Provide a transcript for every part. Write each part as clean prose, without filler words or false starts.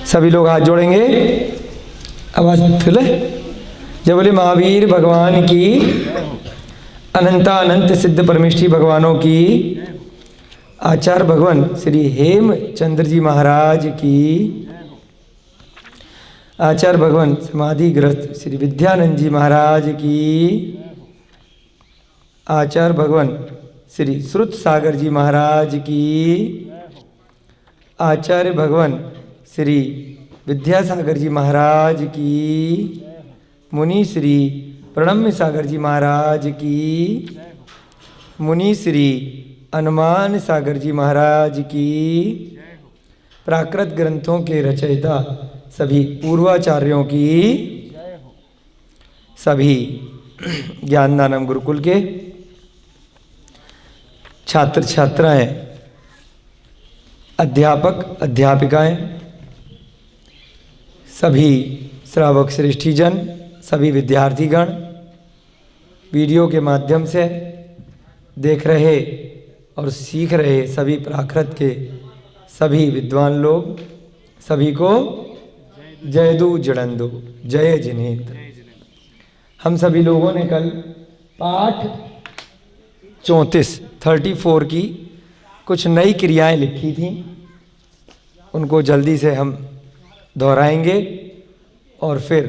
सभी लोग हाथ जोड़ेंगे, आवाज फिर जब बोले महावीर भगवान की, अनंत सिद्ध परमेष्ठी भगवानों की, आचार्य भगवान श्री हेमचंद्र जी महाराज की, आचार्य भगवान समाधि ग्रस्त श्री विद्यानंद जी महाराज की, आचार्य भगवान श्री श्रुत सागर जी महाराज की, आचार्य भगवान श्री विद्यासागर जी महाराज की, मुनि श्री प्रणम्य सागर जी महाराज की, मुनि श्री अनुमान सागर जी महाराज की, प्राकृत ग्रंथों के रचयिता सभी पूर्वाचार्यों की, सभी ज्ञानदानम गुरुकुल के छात्र छात्राएं, अध्यापक अध्यापिकाएं, सभी श्रावक श्रेष्ठीजन, सभी विद्यार्थीगण, वीडियो के माध्यम से देख रहे और सीख रहे सभी प्राकृत के सभी विद्वान लोग, सभी को जय दू जड़ंदो, जय जिनेन्द्र। हम सभी लोगों ने कल पाठ 34 की कुछ नई क्रियाएं लिखी थी, उनको जल्दी से हम दोहराएंगे और फिर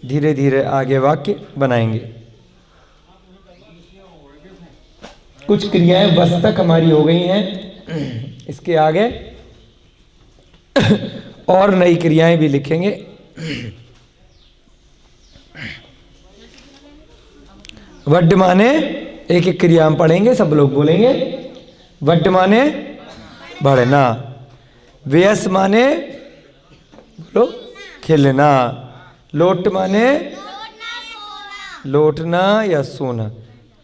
धीरे धीरे आगे वाक्य बनाएंगे। कुछ क्रियाएं बस तक हमारी हो गई हैं, इसके आगे और नई क्रियाएं भी लिखेंगे। वड्ड माने एक एक क्रिया हम पढ़ेंगे, सब लोग बोलेंगे। वड्ड माने बढ़ना, व्यस माने बोलो खेलना, लोट माने लौटना या सोना,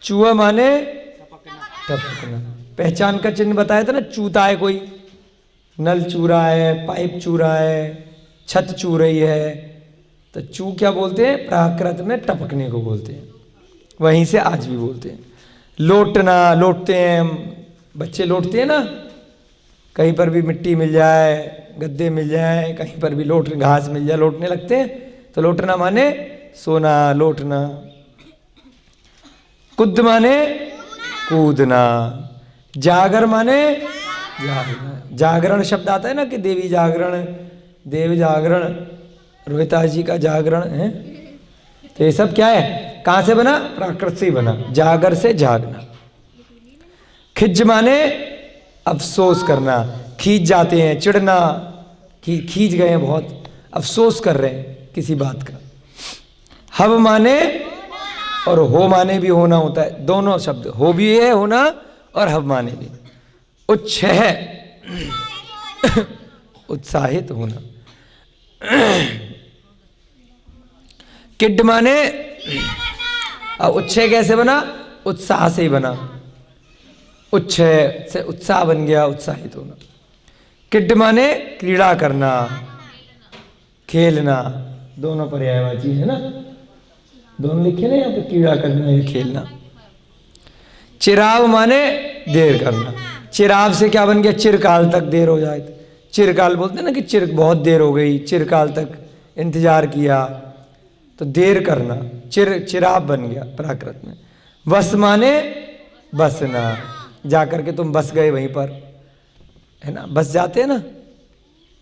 चूहा माने टपकना। पहचान का चिन्ह बताया था ना, चूता है कोई, नल चू रहा है, पाइप चू रहा है, छत चू रही है, तो चू क्या बोलते हैं? प्राकृत में टपकने को बोलते हैं, वहीं से आज भी बोलते हैं। लौटना, लौटते हैं बच्चे, लौटते हैं ना, कहीं पर भी मिट्टी मिल जाए, गद्दे मिल जाए, कहीं पर भी लौट घास मिल जाए, लौटने लगते हैं। तो लौटना माने सोना, लौटना। कुद माने कूदना, जागर माने जागना। जागरण शब्द आता है ना कि देवी जागरण, देव जागरण, रोहितास जी का जागरण है, तो ये सब क्या है? कहाँ से बना? प्राकृत से ही बना, जागर से जागना। खिज माने अफसोस करना, खींच जाते हैं, चिढ़ना, खींच गए हैं बहुत, अफसोस कर रहे हैं किसी बात का। हव माने और हो माने भी होना होता है, दोनों शब्द, हो भी है होना और हव माने भी। उच्छह उत्साहित होना। किड माने, उच्छह कैसे बना? उत्साह से ही बना, उच्छह से उत्साह बन गया, उत्साहित होना। किड माने क्रीड़ा करना, खेलना, दोनों पर्यायवाची है ना, दोनों लिखे ना यहाँ पे, क्रीड़ा करना या खेलना। चिराव माने देर करना, चिराव से क्या बन गया? चिरकाल तक देर हो जाए, चिरकाल बोलते हैं ना कि चिर बहुत देर हो गई, चिरकाल तक इंतजार किया, तो देर करना, चिराव बन गया प्राकृत में। वस माने बसना, जाकर के तुम बस गए वहीं पर, है ना, बस जाते हैं ना,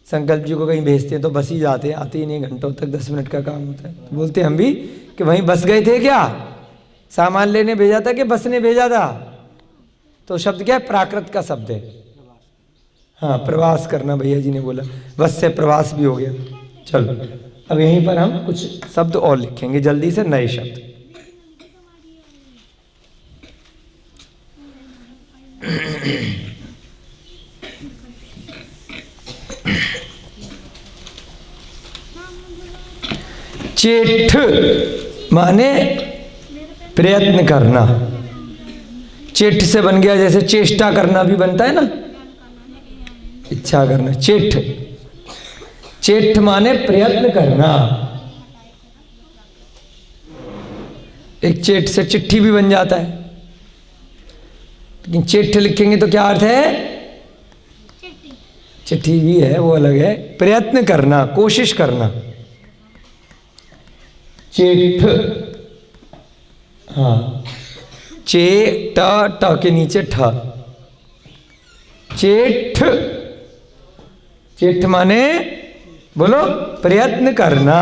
संकल्प जी को कहीं भेजते हैं तो बस ही जाते हैं, आते ही नहीं, घंटों तक, 10 मिनट का काम होता है। तो बोलते हैं हम भी कि वहीं बस गए थे क्या? सामान लेने भेजा था कि बस ने भेजा था? तो शब्द क्या है? प्राकृत का शब्द है। हाँ, प्रवास करना, भैया जी ने बोला, बस से प्रवास भी हो गया। चलो अब यहीं पर हम कुछ शब्द और लिखेंगे जल्दी से, नए शब्द। चेठ माने प्रयत्न करना, चेठ से बन गया, जैसे चेष्टा करना भी बनता है ना, इच्छा करना। चेठ, चेठ माने प्रयत्न करना। एक चेठ से चिट्ठी भी बन जाता है, लेकिन चेठ लिखेंगे तो क्या अर्थ है? चिट्ठी भी है, वो अलग है। प्रयत्न करना, कोशिश करना। चेठ, हाँ, चे ट के नीचे ठ, चेठ। चेठ माने बोलो प्रयत्न करना।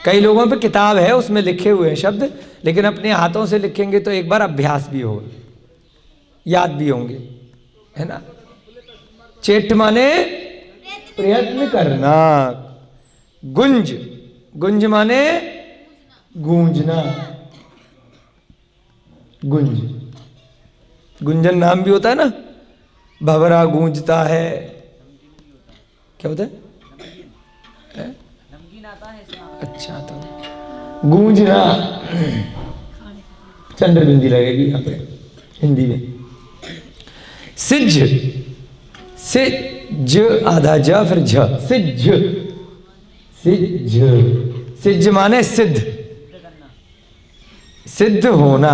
कई लोगों पे किताब है उसमें लिखे हुए हैं शब्द, लेकिन अपने हाथों से लिखेंगे तो एक बार अभ्यास भी होगा, याद भी होंगे, है ना। चेठ माने प्रयत्न करना। गुंज, गुंज माने गूंजना। गुंज, गुंजन नाम भी होता है ना, भंवरा गूंजता है, क्या होता है? अच्छा, तो गूंजना, चंद्र बिंदी लगेगी यहाँ पे हिंदी में। सिज्ज, सिज्ज आधा ज फिर झ, सिज्ज, सिज्ज। सिज्ज माने सिद्ध, सिद्ध होना,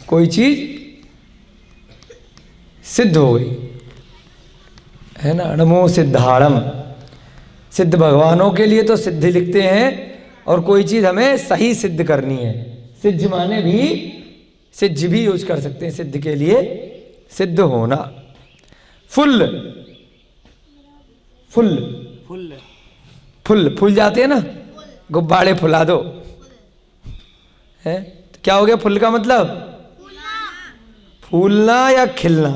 कोई चीज सिद्ध हो गई, है ना। नमो सिद्धारम, सिद्ध भगवानों के लिए तो सिद्ध लिखते हैं, और कोई चीज हमें सही सिद्ध करनी है। सिद्ध माने भी, सिद्ध भी यूज कर सकते हैं सिद्ध के लिए, सिद्ध होना। फुल, फुल, फुल, फुल, फूल जाते हैं ना, गुब्बारे फुला दो, है तो क्या हो गया फुल का मतलब? फूलना या खिलना?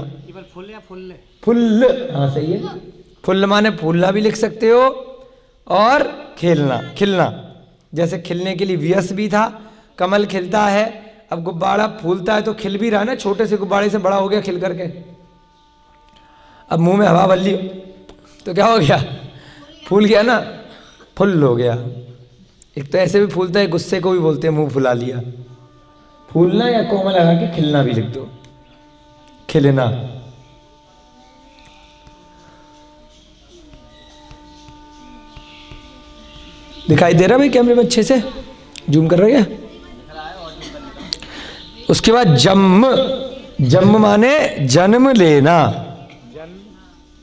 फुल या फुल? फुल, हाँ सही है। फुल माने फूलना भी लिख सकते हो, और खेलना, खिलना। जैसे खिलने के लिए वियस भी था, कमल खिलता है। अब गुब्बारा फूलता है तो खिल भी रहा है ना, छोटे से गुब्बारे से बड़ा हो गया खिल करके। अब मुंह में हवा बल्ली तो क्या हो गया? फूल गया ना, फुल हो गया। एक तो ऐसे भी फूलता है, गुस्से को भी बोलते हैं मुंह फुला लिया। फूलना या कोमल लगा के खिलना भी लिख दो, खिलना। दिखाई दे रहा भाई कैमरे में अच्छे से? जूम कर रहे हैं? उसके बाद जन्म, जन्म माने जन्म लेना,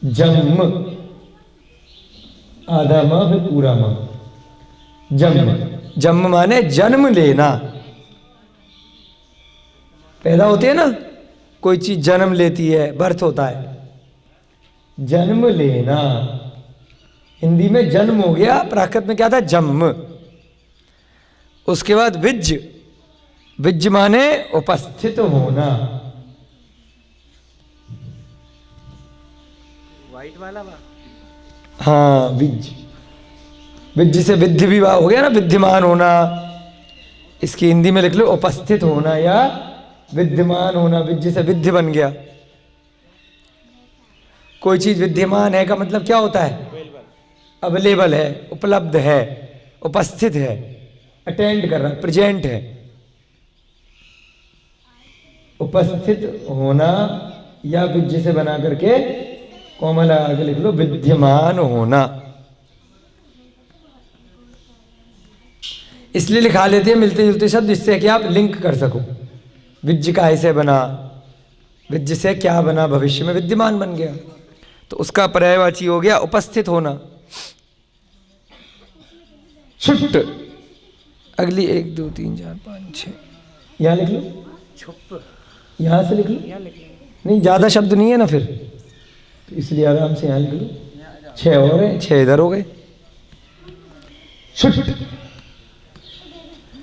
जन्म आधा माँ फिर पूरा माँ, जन्म। जन्म माने जन्म लेना। पैदा होते हैं ना, कोई चीज जन्म लेती है, बर्थ होता है, जन्म लेना। हिंदी में जन्म हो गया, प्राकृत में क्या था? जन्म। उसके बाद विज, विज माने उपस्थित होना। व्हाइट वाला बा? हाँ, विज, विज से विद्य भी हो गया ना, विद्यमान होना। इसकी हिंदी में लिख लो उपस्थित होना या विद्यमान होना। विज से विद्य बन गया। कोई चीज विद्यमान है का मतलब क्या होता है? अवेलेबल है, उपलब्ध है, उपस्थित है, अटेंड कर रहा, प्रेजेंट है। उपस्थित होना या विद्य से बना करके कोमल आगे लिख लो विद्यमान होना। इसलिए लिखा लेते हैं मिलते जुलते शब्द, जिससे कि आप लिंक कर सको। विद्य का ऐसे बना, विद्य से क्या बना? भविष्य में विद्यमान बन गया, तो उसका पर्यायवाची हो गया उपस्थित होना। छुट, अगली 1 2 3 4 5 6 यहाँ लिख लो। छुप, यहाँ से लिख लो। नहीं, ज्यादा शब्द नहीं है ना फिर, तो इसलिए आराम से यहाँ लिख लो। 6 और है, 6 इधर हो गए। छुट,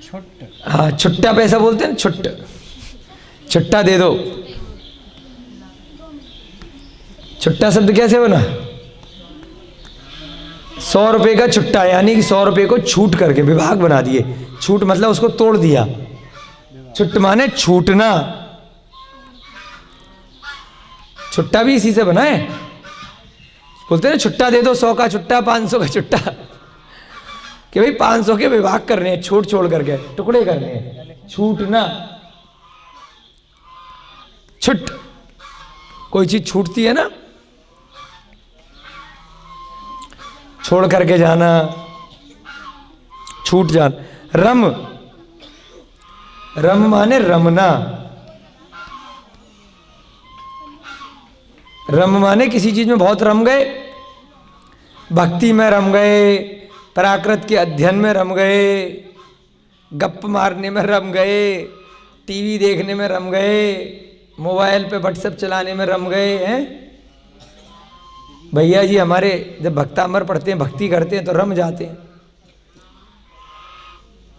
छुट, हाँ, छुट्टा पैसा बोलते हैं ना, छुट्ट, छुट्टा दे दो। छुट्टा शब्द कैसे बना? 100 रुपए का छुट्टा, यानी कि 100 रुपए को छूट करके विभाग बना दिए। छूट मतलब उसको तोड़ दिया। छुट्ट माने छूटना। छुट्टा भी इसी से बना है। बोलते हैं ना छुट्टा दे दो, 100 का छुट्टा, 500 का छुट्टा, कि भाई 500 के विभाग करने हैं, छोड़ छोड़ करके टुकड़े करने हैं। छूटना, छुट, कोई चीज छूटती है ना, छोड़ करके जाना, छूट जाना। रम, रम माने रमना, रम माने किसी चीज में बहुत रम गए, भक्ति में रम गए, प्राकृत के अध्ययन में रम गए, गप मारने में रम गए, टीवी देखने में रम गए, मोबाइल पे व्हाट्सएप चलाने में रम गए हैं। भैया जी हमारे जब भक्तामर पढ़ते हैं, भक्ति करते हैं तो रम जाते हैं।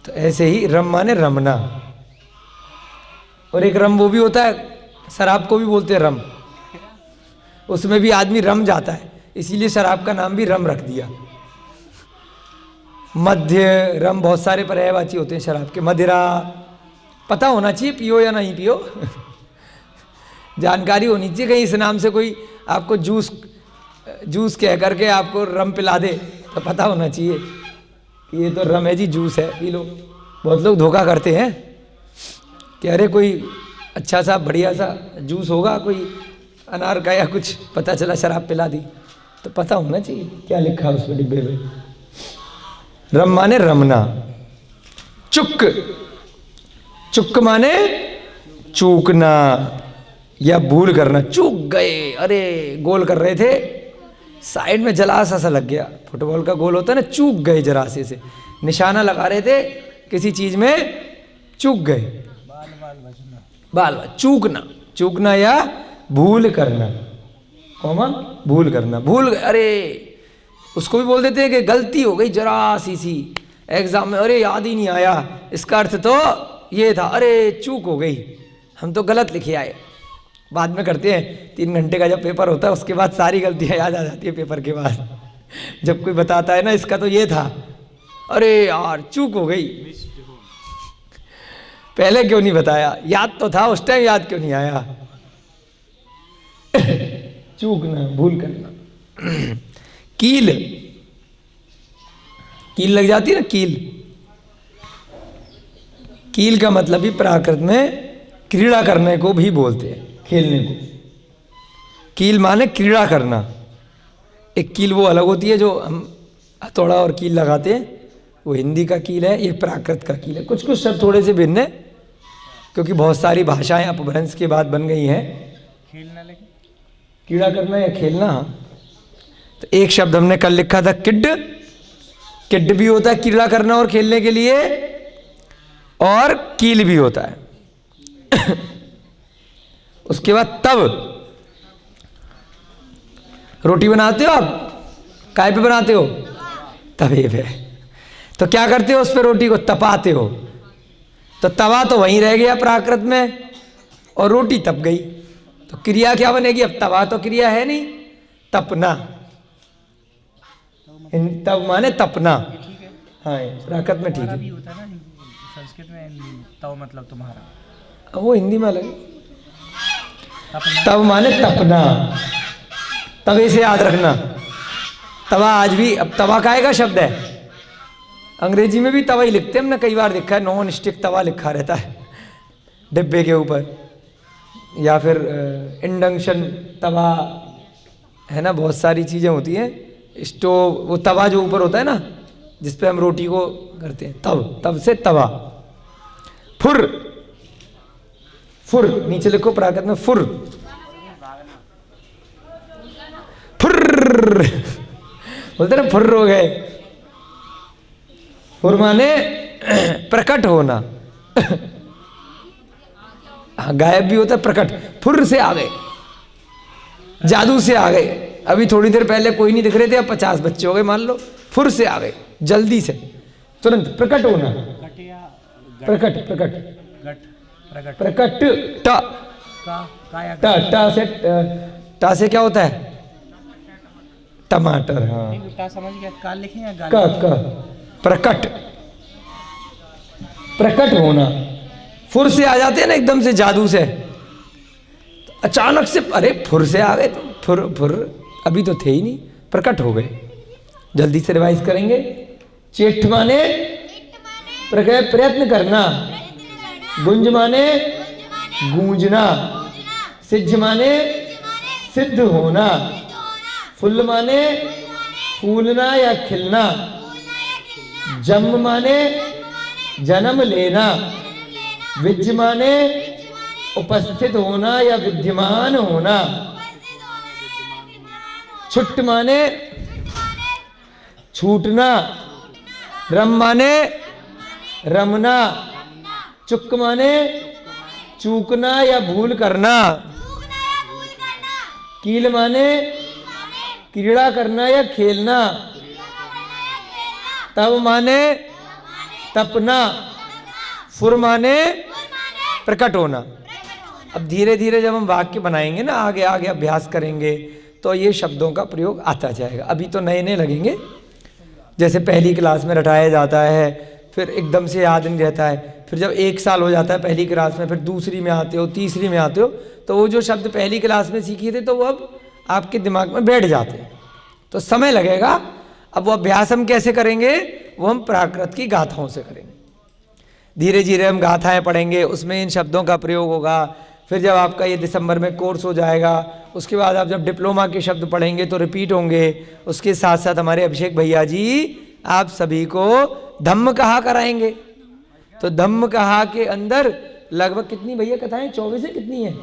तो ऐसे ही रम माने रमना। और एक रम वो भी होता है, शराब को भी बोलते हैं रम, उसमें भी आदमी रम जाता है, इसीलिए शराब का नाम भी रम रख दिया। मध्य रम बहुत सारे पर्यायवाची होते हैं शराब के। मदिरा पता होना चाहिए पियो या नहीं पियो जानकारी होनी चाहिए। कहीं इस नाम से कोई आपको जूस कह करके आपको रम पिला दे तो पता होना चाहिए कि ये तो रम है जी, जूस है, पी लो। बहुत लोग धोखा करते हैं कि अरे कोई अच्छा सा बढ़िया सा जूस होगा, कोई अनार का या कुछ, पता चला शराब पिला दी। तो पता होना चाहिए क्या लिखा है उसमें डिब्बे में। रम माने रमना। चुक, चुक माने चूकना या भूल करना। चूक गए, अरे गोल कर रहे थे, साइड में जला सा लग गया, फुटबॉल का गोल होता है ना, चूक गए जरासे से, निशाना लगा रहे थे किसी चीज में, चूक गए। बाल चूकना, चूकना या भूल करना, कौमा भूल करना, भूल गए, अरे उसको भी बोल देते हैं कि गलती हो गई जरा सी एग्जाम में, अरे याद ही नहीं आया, इसका अर्थ तो ये था, अरे चूक हो गई, हम तो गलत लिखे आए। बाद में करते हैं, 3 घंटे का जब पेपर होता है उसके बाद सारी गलतियां याद आ जाती है पेपर के बाद। जब कोई बताता है ना इसका तो ये था, अरे यार चूक हो गई, पहले क्यों नहीं बताया, याद तो था उस टाइम, याद क्यों नहीं आया। चूकना, भूल करना। कील, कील लग जाती है ना, कील, कील का मतलब भी प्राकृत में क्रीड़ा करने को भी बोलते हैं, खेलने को। कील माने क्रीड़ा करना। एक कील वो अलग होती है जो हम हथौड़ा और कील लगाते हैं, वो हिंदी का कील है, ये प्राकृत का कील है। कुछ कुछ शब्द थोड़े से भिन्न है क्योंकि बहुत सारी भाषाएं अपभ्रंश के बाद बन गई हैं। खेलना, लेकिन क्रीड़ा करना या खेलना। तो एक शब्द हमने कल लिखा था किड, किड भी होता है क्रीड़ा करना और खेलने के लिए, और कील भी होता है। उसके बाद तव, रोटी बनाते हो आप, काय पे बनाते हो, तवे पे। तो क्या करते हो, उस पे रोटी को तपाते हो, तो तवा तो वहीं रह गया प्राकृत में और रोटी तप गई, तो क्रिया क्या बनेगी, अब तवा तो क्रिया है नहीं, तपना। तब माने तपना, हाँ प्राकृत में ठीक है। होता है ना संस्कृत में, तव मतलब तुम्हारा, वो हिंदी में अलग। तब माने तपना, तवे से याद रखना। तवा आज भी, अब तवा काहे का शब्द है, अंग्रेजी में भी तवा ही लिखते हैं, हमने कई बार देखा है, नॉन स्टिक तवा लिखा रहता है डिब्बे के ऊपर, या फिर इंडक्शन तवा है ना, बहुत सारी चीज़ें होती हैं। स्टोव, वो तवा जो ऊपर होता है ना जिसपे हम रोटी को करते हैं, तब, तब से तवा। फुर, फुर नीचे लिखो प्राकृत में, फुर, फुर बोलते ना, फुर हो गए। फुर माने प्रकट होना, गायब भी होता है प्रकट। फुर से आ गए, जादू से आ गए। अभी थोड़ी देर पहले कोई नहीं दिख रहे थे, अब 50 बच्चे हो गए मान लो, फुर से आ गए, जल्दी से, तुरंत प्रकट होना। प्रकट, प्रकट, प्रकट, टा से क्या होता है, टमाटर। हाँ समझ गया, काल लिखें या गाल? का प्रकट, प्रकट होना। फुर से आ जाते हैं ना एकदम से, जादू से, अचानक से, अरे फुर से आ गए, तो फुर, फुर अभी तो थे ही नहीं, प्रकट हो गए। जल्दी से रिवाइज करेंगे। चेठ माने प्रयत्न करना, गुंज माने गूंजना, सिद्ध माने सिद्ध होना, फुल माने फूलना या खिलना, जन्म माने जन्म लेना, विज माने उपस्थित होना या विद्यमान होना, छुट्ट माने छूटना, रम माने रमना, चुक माने चूकना या भूल करना, कील माने क्रीड़ा करना या खेलना, तब माने तपना, फुर माने प्रकट होना। अब धीरे धीरे जब हम वाक्य बनाएंगे ना, आगे आगे अभ्यास करेंगे तो ये शब्दों का प्रयोग आता जाएगा। अभी तो नए नए लगेंगे, जैसे पहली क्लास में रटाया जाता है, फिर एकदम से याद नहीं रहता है, फिर जब 1 साल हो जाता है पहली क्लास में, फिर दूसरी में आते हो, तीसरी में आते हो, तो वो जो शब्द पहली क्लास में सीखे थे तो वो अब आपके दिमाग में बैठ जाते हैं, तो समय लगेगा। अब वो अभ्यास हम कैसे करेंगे? वो हम प्राकृत की गाथाओं से करेंगे। धीरे धीरे हम गाथाएं पढ़ेंगे, उसमें इन शब्दों का प्रयोग होगा। फिर जब आपका ये दिसंबर में कोर्स हो जाएगा, उसके बाद आप जब डिप्लोमा के शब्द पढ़ेंगे तो रिपीट होंगे। उसके साथ साथ हमारे अभिषेक भैया जी आप सभी को धम्म कहा कराएंगे। तो धम्म कहा के अंदर लगभग कितनी भैया कथाएं? 24 है, कितनी है?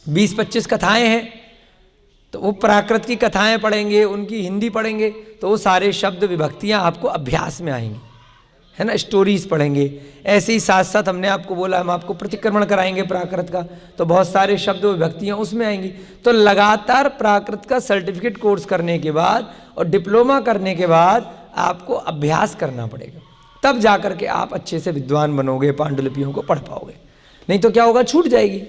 20-25 कथाएं हैं। तो वो प्राकृत की कथाएं पढ़ेंगे, उनकी हिंदी पढ़ेंगे, तो वो सारे शब्द विभक्तियां आपको अभ्यास में आएंगी, है ना। स्टोरीज पढ़ेंगे। ऐसे ही साथ साथ हमने आपको बोला हम आपको प्रतिक्रमण कराएंगे प्राकृत का, तो बहुत सारे शब्द विभक्तियां उसमें आएंगी। तो लगातार प्राकृत का सर्टिफिकेट कोर्स करने के बाद और डिप्लोमा करने के बाद आपको अभ्यास करना पड़ेगा, तब जाकर के आप अच्छे से विद्वान बनोगे, पांडुलिपियों को पढ़ पाओगे। नहीं तो क्या होगा? छूट जाएगी।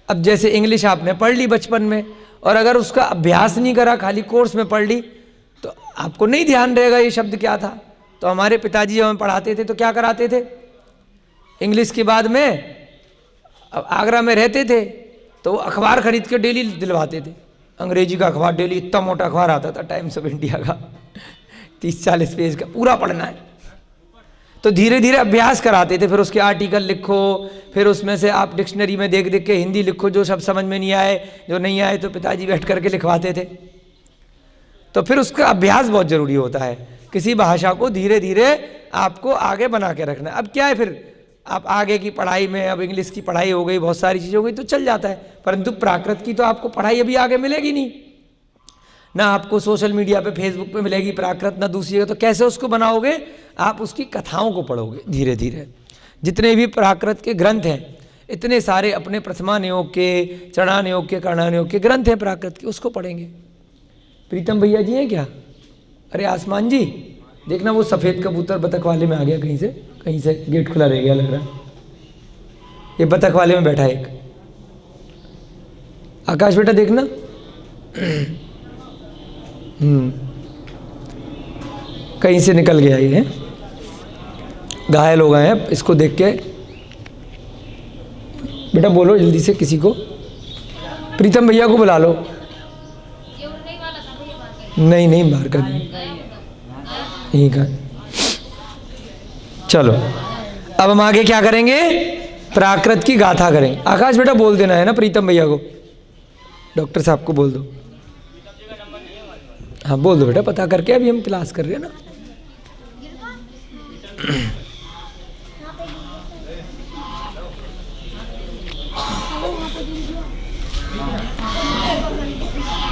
अब जैसे इंग्लिश आपने पढ़ ली बचपन में, और अगर उसका अभ्यास नहीं करा, खाली कोर्स में पढ़ ली, तो आपको नहीं ध्यान रहेगा ये शब्द क्या था। तो हमारे पिताजी जब हमें पढ़ाते थे तो क्या कराते थे? इंग्लिश के बाद में आगरा में रहते थे तो वो अखबार खरीद के डेली दिलवाते थे। अंग्रेजी का अखबार डेली, इतना मोटा अखबार आता था टाइम्स ऑफ इंडिया का, 30-40 पेज का, पूरा पढ़ना है। तो धीरे धीरे अभ्यास कराते थे। फिर उसके आर्टिकल लिखो, फिर उसमें से आप डिक्शनरी में देख देख के हिंदी लिखो, जो शब्द समझ में नहीं आए, जो नहीं आए तो पिताजी बैठ करके लिखवाते थे। तो फिर उसका अभ्यास बहुत ज़रूरी होता है। किसी भाषा को धीरे धीरे आपको आगे बना के रखना है। अब क्या है, फिर आप आगे की पढ़ाई में, अब इंग्लिश की पढ़ाई हो गई, बहुत सारी चीज़ें हो गई तो चल जाता है, परंतु प्राकृत की तो आपको पढ़ाई अभी आगे मिलेगी नहीं ना। आपको सोशल मीडिया पे, फेसबुक पे मिलेगी प्राकृत, ना दूसरी जगह। तो कैसे उसको बनाओगे? आप उसकी कथाओं को पढ़ोगे धीरे धीरे। जितने भी प्राकृत के ग्रंथ हैं, इतने सारे अपने प्रथमान योग के, चरणान योग के, कर्णान योग के ग्रंथ हैं प्राकृत के, उसको पढ़ेंगे। प्रीतम भैया जी हैं क्या? अरे आसमान जी, देखना वो सफ़ेद कबूतर बतख वाले में आ गया, कहीं से गेट खुला रह गया लग रहा है। ये बतख वाले में बैठा है एक। आकाश बेटा देखना। कहीं से निकल गया ये, घायल हो गए हैं। इसको देख के बेटा बोलो जल्दी से किसी को, प्रीतम भैया को बुला लो। नहीं बाहर का नहीं, यहीं का। चलो अब हम आगे क्या करेंगे? प्राकृत की गाथा करेंगे। आकाश बेटा बोल देना है ना प्रीतम भैया को, डॉक्टर साहब को बोल दो। हाँ बोल दो बेटा, पता करके, अभी हम क्लास कर रहे हैं ना।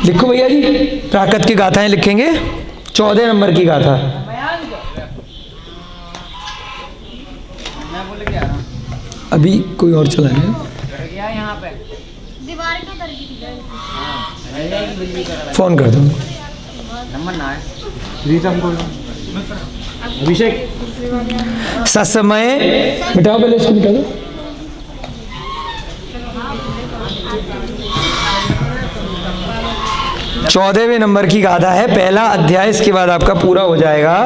लिखो भैया जी, प्राकृत की गाथाएं लिखेंगे। 14 नंबर की गाथा। अभी कोई और चला है? फोन कर दो। नंबर ना है अभिषेक। ससमय मिटाओ, पहले इसको मिटा दो। चौदहवें नंबर की गाथा है, पहला अध्याय। इसके बाद आपका पूरा हो जाएगा।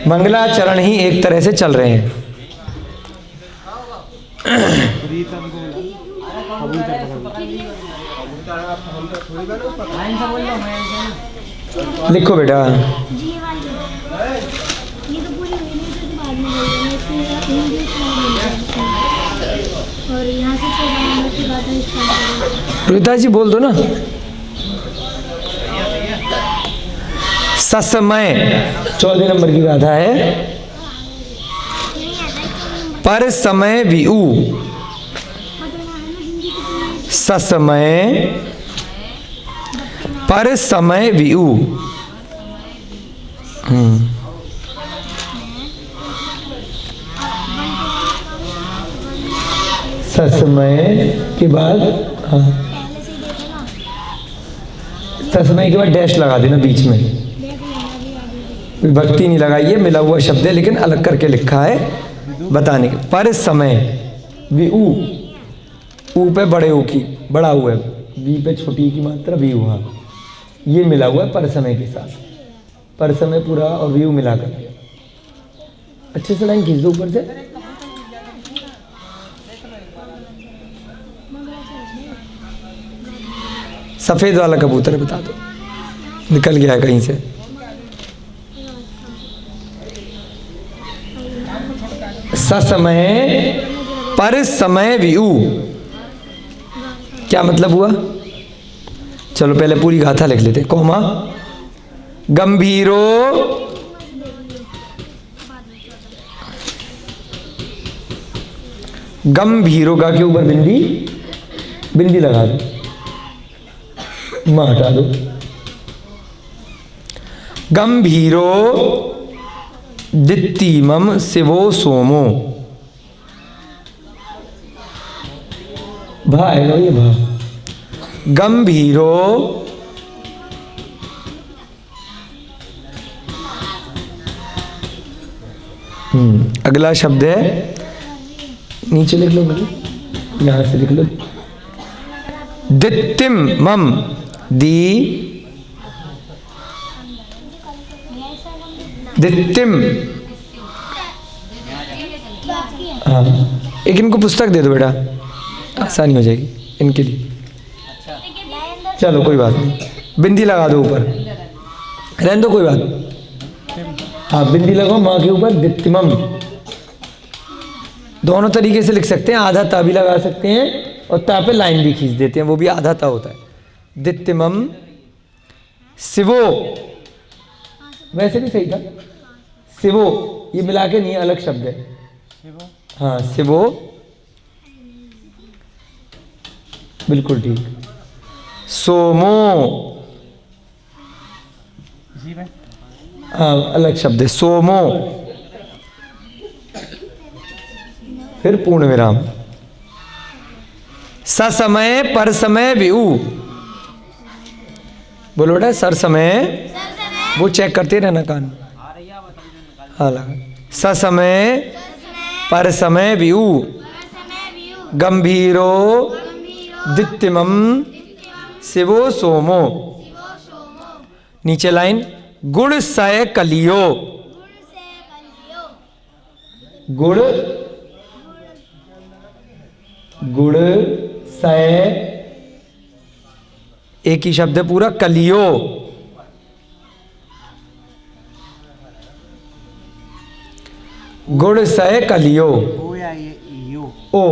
मंगलाचरण ही एक तरह से चल रहे हैं। लिखो बेटा। रोहिता जी बोल दो ना। ससमय 14 नंबर की गाथा है। पर समय विऊ, ससमय पर समय विऊ। ससमय के बाद, हाँ, ससमय के बाद डैश लगा देना बीच में, विभक्ति नहीं लगाई है, मिला हुआ शब्द है लेकिन अलग करके लिखा है बताने के। पर समय विऊ, ऊ पे बड़े ऊ की बड़ा हुआ है, वी पे छोटी की मात्रा वी हुआ, ये मिला हुआ है पर समय के साथ, पर समय पूरा और व्यू मिला कर। अच्छे से लाइन खींच दो ऊपर से। सफेद वाला कबूतर बता दो, निकल गया कहीं से। ससमय पर समय विऊ, क्या मतलब हुआ? चलो पहले पूरी गाथा लिख लेते हैं। कोमा गंभीरो, गंभीरो गा के ऊपर बिंदी, बिंदी लगा दो, मां हटा दो। गंभीरो दित्तिमम शिवो सोमो, भा आएगा ये भा। गंभीरो अगला शब्द है, नीचे लिख लो, यहां से लिख लो, दित्तिम मम, दी दित्तिम। हाँ, एक इनको पुस्तक दे दो बेटा, आसानी हो जाएगी इनके लिए। चलो कोई बात नहीं, बिंदी लगा दो ऊपर, रहने दो कोई बात। हाँ बिंदी लगाओ माँ के ऊपर, दित्तिमम। दोनों तरीके से लिख सकते हैं, आधा ता भी लगा सकते हैं और ता पे लाइन भी खींच देते हैं, वो भी आधा ता होता है। दित्तिमम शिवो, वैसे भी सही था, शिवो ये मिला के नहीं, अलग शब्द है। हाँ शिवो, बिल्कुल ठीक। सोमो, हाँ अलग शब्द है, सोमो। फिर पूर्ण विराम। ससमय पर समय विऊ, बोलो बेटा सर समय, वो चेक करते रहना कान। हाँ लगा। ससमय पर समय विऊ, गंभीरो दित्तिमम शिवो सोमो। नीचे लाइन, गुण सय कलियो, गुण गुण सय, एक ही शब्द है पूरा, कलियो। गुण सय कलियो, ओ या यू, ओ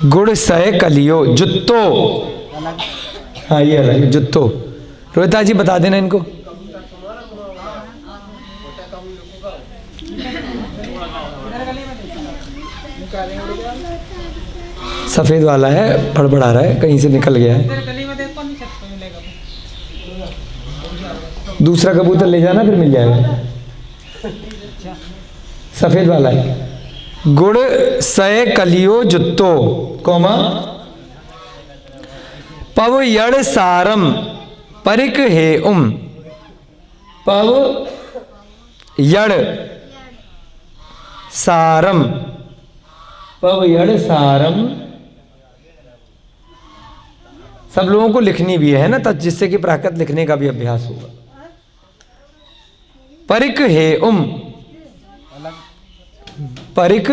गुण सय कलियो। जुत्तो, हाँ ये अलग है, जुत्तो। रोहिता जी बता देना इनको। सफेद वाला है, फड़फड़ा रहा है, कहीं से निकल गया है। दूसरा कबूतर ले जाना, फिर मिल जाएगा। सफेद वाला है। गुड़ सय कलियो जुत्तो, कोमा पव यड़ सारम परिक हे उम। पव यड़ सारम, पव यड़ सारम। सब लोगों को लिखनी भी है ना, तब जिससे कि प्राकृत लिखने का भी अभ्यास होगा। परिक हे उम, परिक,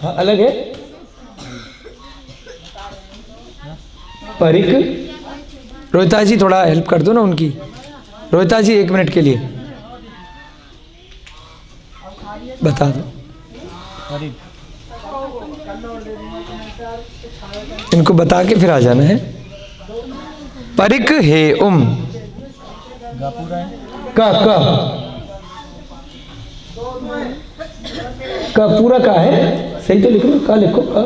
हाँ अलग है। परिक, रोहिता जी थोड़ा हेल्प कर दो ना उनकी। रोहिता जी 1 मिनट के लिए बता दो। इनको बता के फिर आ जाना है। परिक हे उम, का का पूरा का है, सही तो लिख लो, का लिखो का।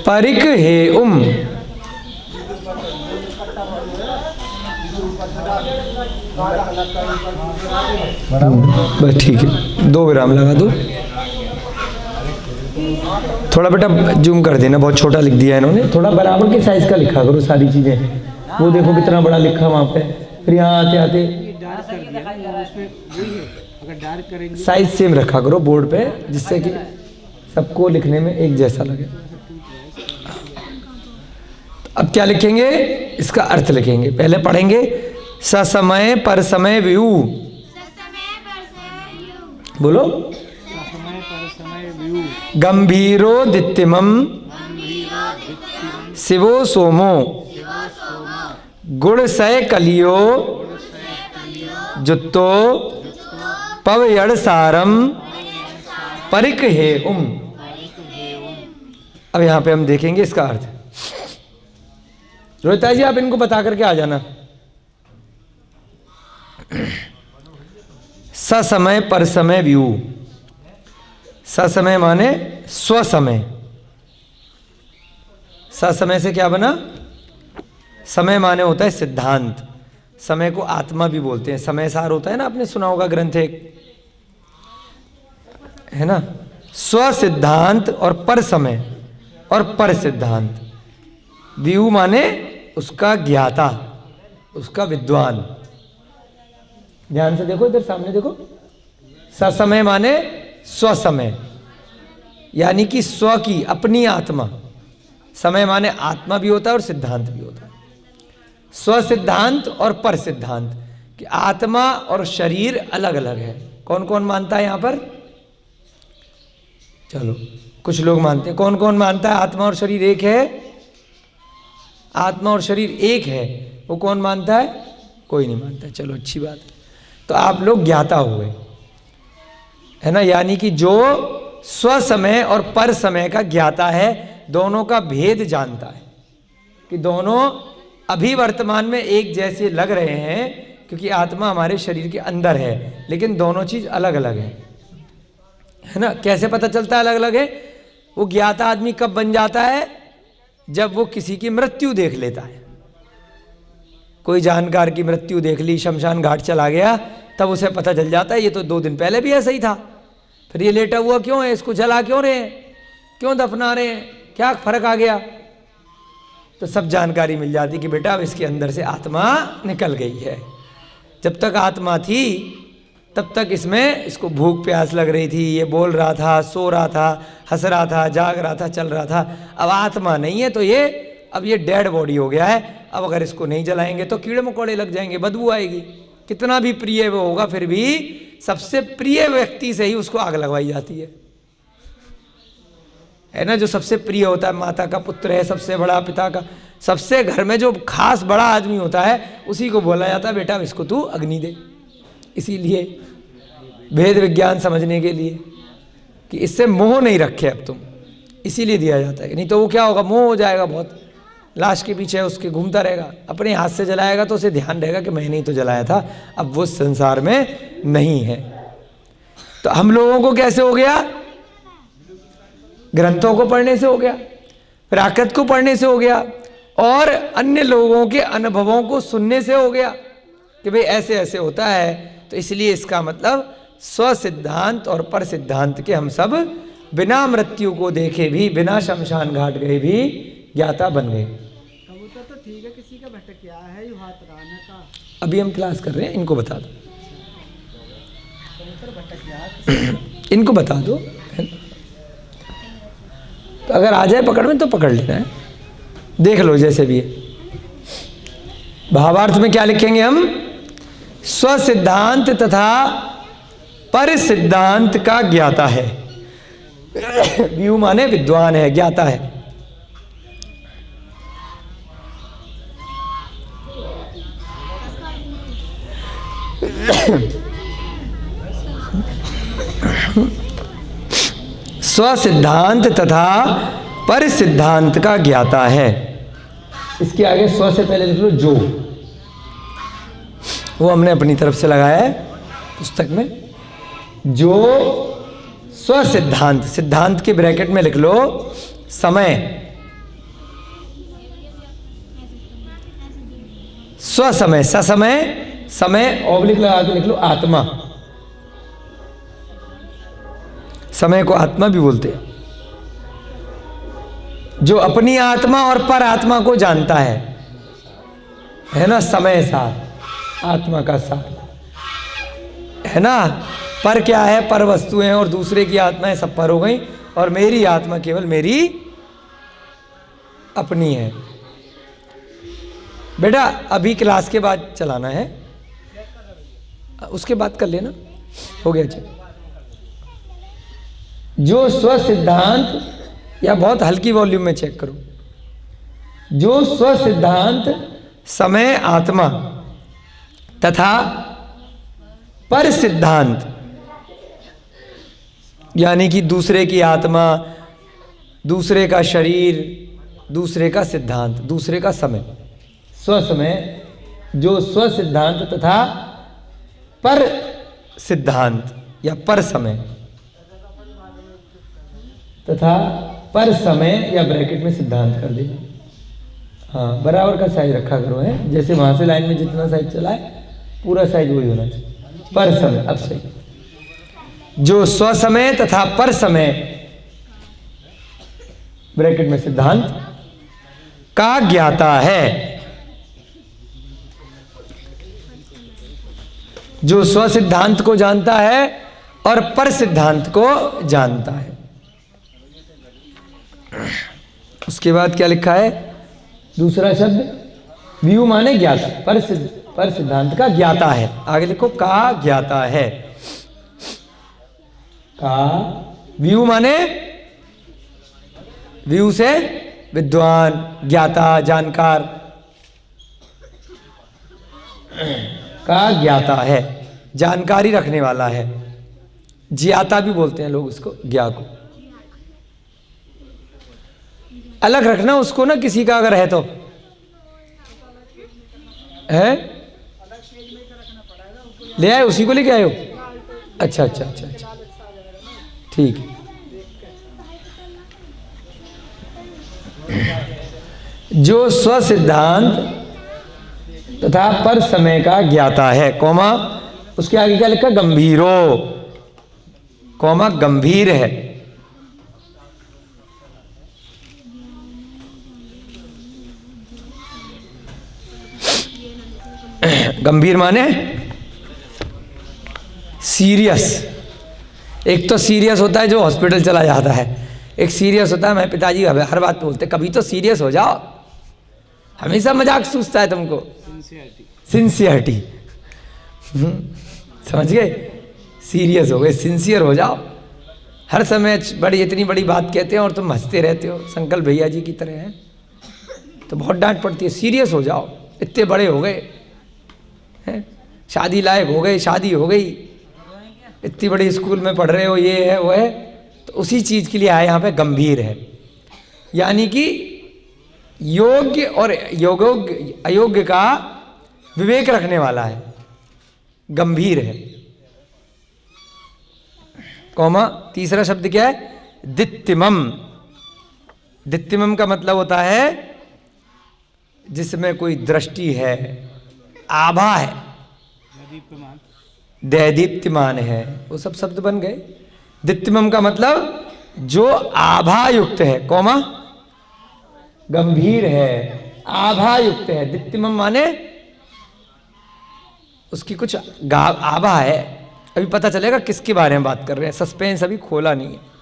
परिक हे बस ठीक है, 2 विराम लगा दो। थोड़ा बेटा जूम कर देना, बहुत छोटा लिख दिया है इन्होंने, थोड़ा बराबर के साइज का लिखा करो सारी चीजें। वो देखो कितना बड़ा लिखा वहां पे, फिर यहाँ आते आते साइज सेम रखा करो बोर्ड पे, जिससे कि सबको लिखने में एक जैसा लगे। अब क्या लिखेंगे, इसका अर्थ लिखेंगे। पहले पढ़ेंगे ससमय पर समय व्यू, बोलो। गंभीरो दित्तिमम शिवो सोमो गुणसय कलियो जुत्तो पवयड़ सारम परिक हे अब यहां पे हम देखेंगे इसका अर्थ। रोहिता जी आप इनको बता करके आ जाना। ससमय पर समय व्यू, ससमय माने स्वसमय। ससमय से क्या बना, समय माने होता है सिद्धांत, समय को आत्मा भी बोलते हैं। समय सार होता है ना, आपने सुना होगा ग्रंथ एक है ना, स्व सिद्धांत और पर समय और पर सिद्धांत। व्यू माने उसका ज्ञाता, उसका विद्वान। ध्यान से देखो, इधर सामने देखो। ससमय माने स्वसमय, यानी कि स्व की अपनी आत्मा। समय माने आत्मा भी होता है और सिद्धांत भी होता है। स्व सिद्धांत और पर सिद्धांत कि आत्मा और शरीर अलग अलग है। कौन कौन मानता है यहां पर? चलो कुछ लोग मानते हैं। कौन कौन मानता है आत्मा और शरीर एक है? आत्मा और शरीर एक है, वो कौन मानता है? कोई नहीं मानता। चलो अच्छी बात है, तो आप लोग ज्ञाता हुए, है ना, यानी कि जो स्व समय और पर समय का ज्ञाता है, दोनों का भेद जानता है कि दोनों अभी वर्तमान में एक जैसे लग रहे हैं, क्योंकि आत्मा हमारे शरीर के अंदर है, लेकिन दोनों चीज अलग अलग है ना। कैसे पता चलता है अलग अलग है? वो ज्ञाता आदमी कब बन जाता है? जब वो किसी की मृत्यु देख लेता है। कोई जानकार की मृत्यु देख ली, शमशान घाट चला गया, तब उसे पता चल जाता है ये तो 2 दिन पहले भी ऐसा ही था, फिर ये लेटा हुआ क्यों है, इसको जला क्यों रहे हैं, क्यों दफना रहे हैं, क्या फर्क आ गया? तो सब जानकारी मिल जाती कि बेटा अब इसके अंदर से आत्मा निकल गई है। जब तक आत्मा थी तब तक इसको भूख प्यास लग रही थी, ये बोल रहा था, सो रहा था, हंस रहा था, जाग रहा था, चल रहा था। अब आत्मा नहीं है तो अब ये डेड बॉडी हो गया है। अब अगर इसको नहीं जलाएंगे तो कीड़े मकोड़े लग जाएंगे, बदबू आएगी। कितना भी प्रिय वो होगा, फिर भी सबसे प्रिय व्यक्ति से ही उसको आग लगवाई जाती है ना। जो सबसे प्रिय होता है, माता का पुत्र है सबसे बड़ा, पिता का, सबसे घर में जो खास बड़ा आदमी होता है, उसी को बोला जाता है बेटा इसको तू अग्नि दे। इसीलिए भेद विज्ञान समझने के लिए कि इससे मोह नहीं रखे अब तुम, इसीलिए दिया जाता है। नहीं तो वो क्या होगा, मोह हो जाएगा बहुत, लाश के पीछे उसके घूमता रहेगा। अपने हाथ से जलाएगा तो उसे ध्यान रहेगा कि मैंने ही तो जलाया था, अब वो संसार में नहीं है। तो हम लोगों को कैसे हो गया? ग्रंथों को पढ़ने से हो गया, प्राकृत को पढ़ने से हो गया, और अन्य लोगों के अनुभवों को सुनने से हो गया कि भाई ऐसे ऐसे होता है। तो इसलिए इसका मतलब स्व सिद्धांत और पर सिद्धांत के हम सब बिना मृत्यु को देखे भी, बिना शमशान घाट गए भी ज्ञाता बन गए। कबूतर तो ठीक है, किसी का भटक गया है यू हाथ राने का। अभी हम क्लास कर रहे हैं, इनको बता दो, कबूतर भटक गया, इनको बता दो। तो अगर आ जाए पकड़ में तो पकड़ लेना है, देख लो जैसे भी है। भावार्थ में क्या लिखेंगे हम? स्व सिद्धांत तथा पर सिद्धांत का ज्ञाता है। व्यू माने विद्वान है, ज्ञाता है। स्व सिद्धांत तथा पर सिद्धांत का ज्ञाता है। इसके आगे स्व से पहले लिख लो जो। वो हमने अपनी तरफ से लगाया है पुस्तक में। जो स्वसिद्धांत, सिद्धांत के ब्रैकेट में लिख लो समय, स्वसमय, ससमय, समय ऑब्लिक लगा के लिख लो आत्मा। समय को आत्मा भी बोलते हैं। जो अपनी आत्मा और पर आत्मा को जानता है ना, समय सार, आत्मा का सार है ना। पर क्या है, पर वस्तुएं और दूसरे की आत्माएं सब पर हो गई, और मेरी आत्मा केवल मेरी अपनी है। बेटा अभी क्लास के बाद चलाना है, उसके बाद कर लेना, हो गया। चल, जो स्व सिद्धांत, या बहुत हल्की वॉल्यूम में चेक करो, जो स्व सिद्धांत समय आत्मा तथा पर सिद्धांत, यानी कि दूसरे की आत्मा, दूसरे का शरीर, दूसरे का सिद्धांत, दूसरे का समय, स्वसमय, जो स्व सिद्धांत तथा पर सिद्धांत या पर समय तथा पर समय या ब्रैकेट में सिद्धांत कर दे। हाँ, बराबर का साइज रखा करो है, जैसे वहां से लाइन में जितना साइज चला है पूरा साइज वही होना चाहिए। पर समय, अब सही, जो स्व समय तथा पर समय ब्रैकेट में सिद्धांत का ज्ञाता है, जो स्व सिद्धांत को जानता है और पर सिद्धांत को जानता है। उसके बाद क्या लिखा है, दूसरा शब्द व्यू माने ज्ञाता, पर सिद्धांत का ज्ञाता है। आगे लिखो का ज्ञाता है। का व्यू माने, व्यू से विद्वान, ज्ञाता, जानकार, का ज्ञाता है, जानकारी रखने वाला है। ज्ञाता भी बोलते हैं लोग उसको, ज्ञा को। अलग रखना उसको ना, किसी का अगर है तो है, ले आए उसी को, लेके आए हो? अच्छा अच्छा अच्छा अच्छा, ठीक है। जो स्व सिद्धांत तथा पर समय का ज्ञाता है, कौमा उसके आगे क्या लिखा, गंभीरो, कौमा गंभीर है। गंभीर माने सीरियस। एक तो सीरियस होता है जो हॉस्पिटल चला जाता है, एक सीरियस होता है, मैं पिताजी हर बात पे बोलते कभी तो सीरियस हो जाओ, हमेशा मजाक सूझता है तुमको। सिंसियरिटी, समझ गए, सीरियस हो गए, सिंसियर हो जाओ। हर समय बड़ी इतनी बड़ी बात कहते हैं और तुम हंसते रहते हो, संकल्प भैया जी की तरह हैं, तो बहुत डांट पड़ती है। सीरियस हो जाओ, इतने बड़े हो गए हैं, शादी लायक हो गए, शादी हो गई, इतनी बड़ी स्कूल में पढ़ रहे हो, ये है वो है, तो उसी चीज़ के लिए आए यहाँ पे गंभीर है, यानी कि योग्य और योग्य अयोग्य का विवेक रखने वाला है, गंभीर है। कौमा तीसरा शब्द क्या है, दित्तिमम। दित्तिमम का मतलब होता है जिसमें कोई दृष्टि है, आभा है, दैदीप्तिमान है, वो सब शब्द बन गए। दित्तिमम का मतलब जो आभा युक्त है, कौमा गंभीर है, आभा युक्त है। दित्तिमम माने उसकी कुछ आभा है। अभी पता चलेगा किसके बारे में बात कर रहे हैं, सस्पेंस अभी खोला नहीं है।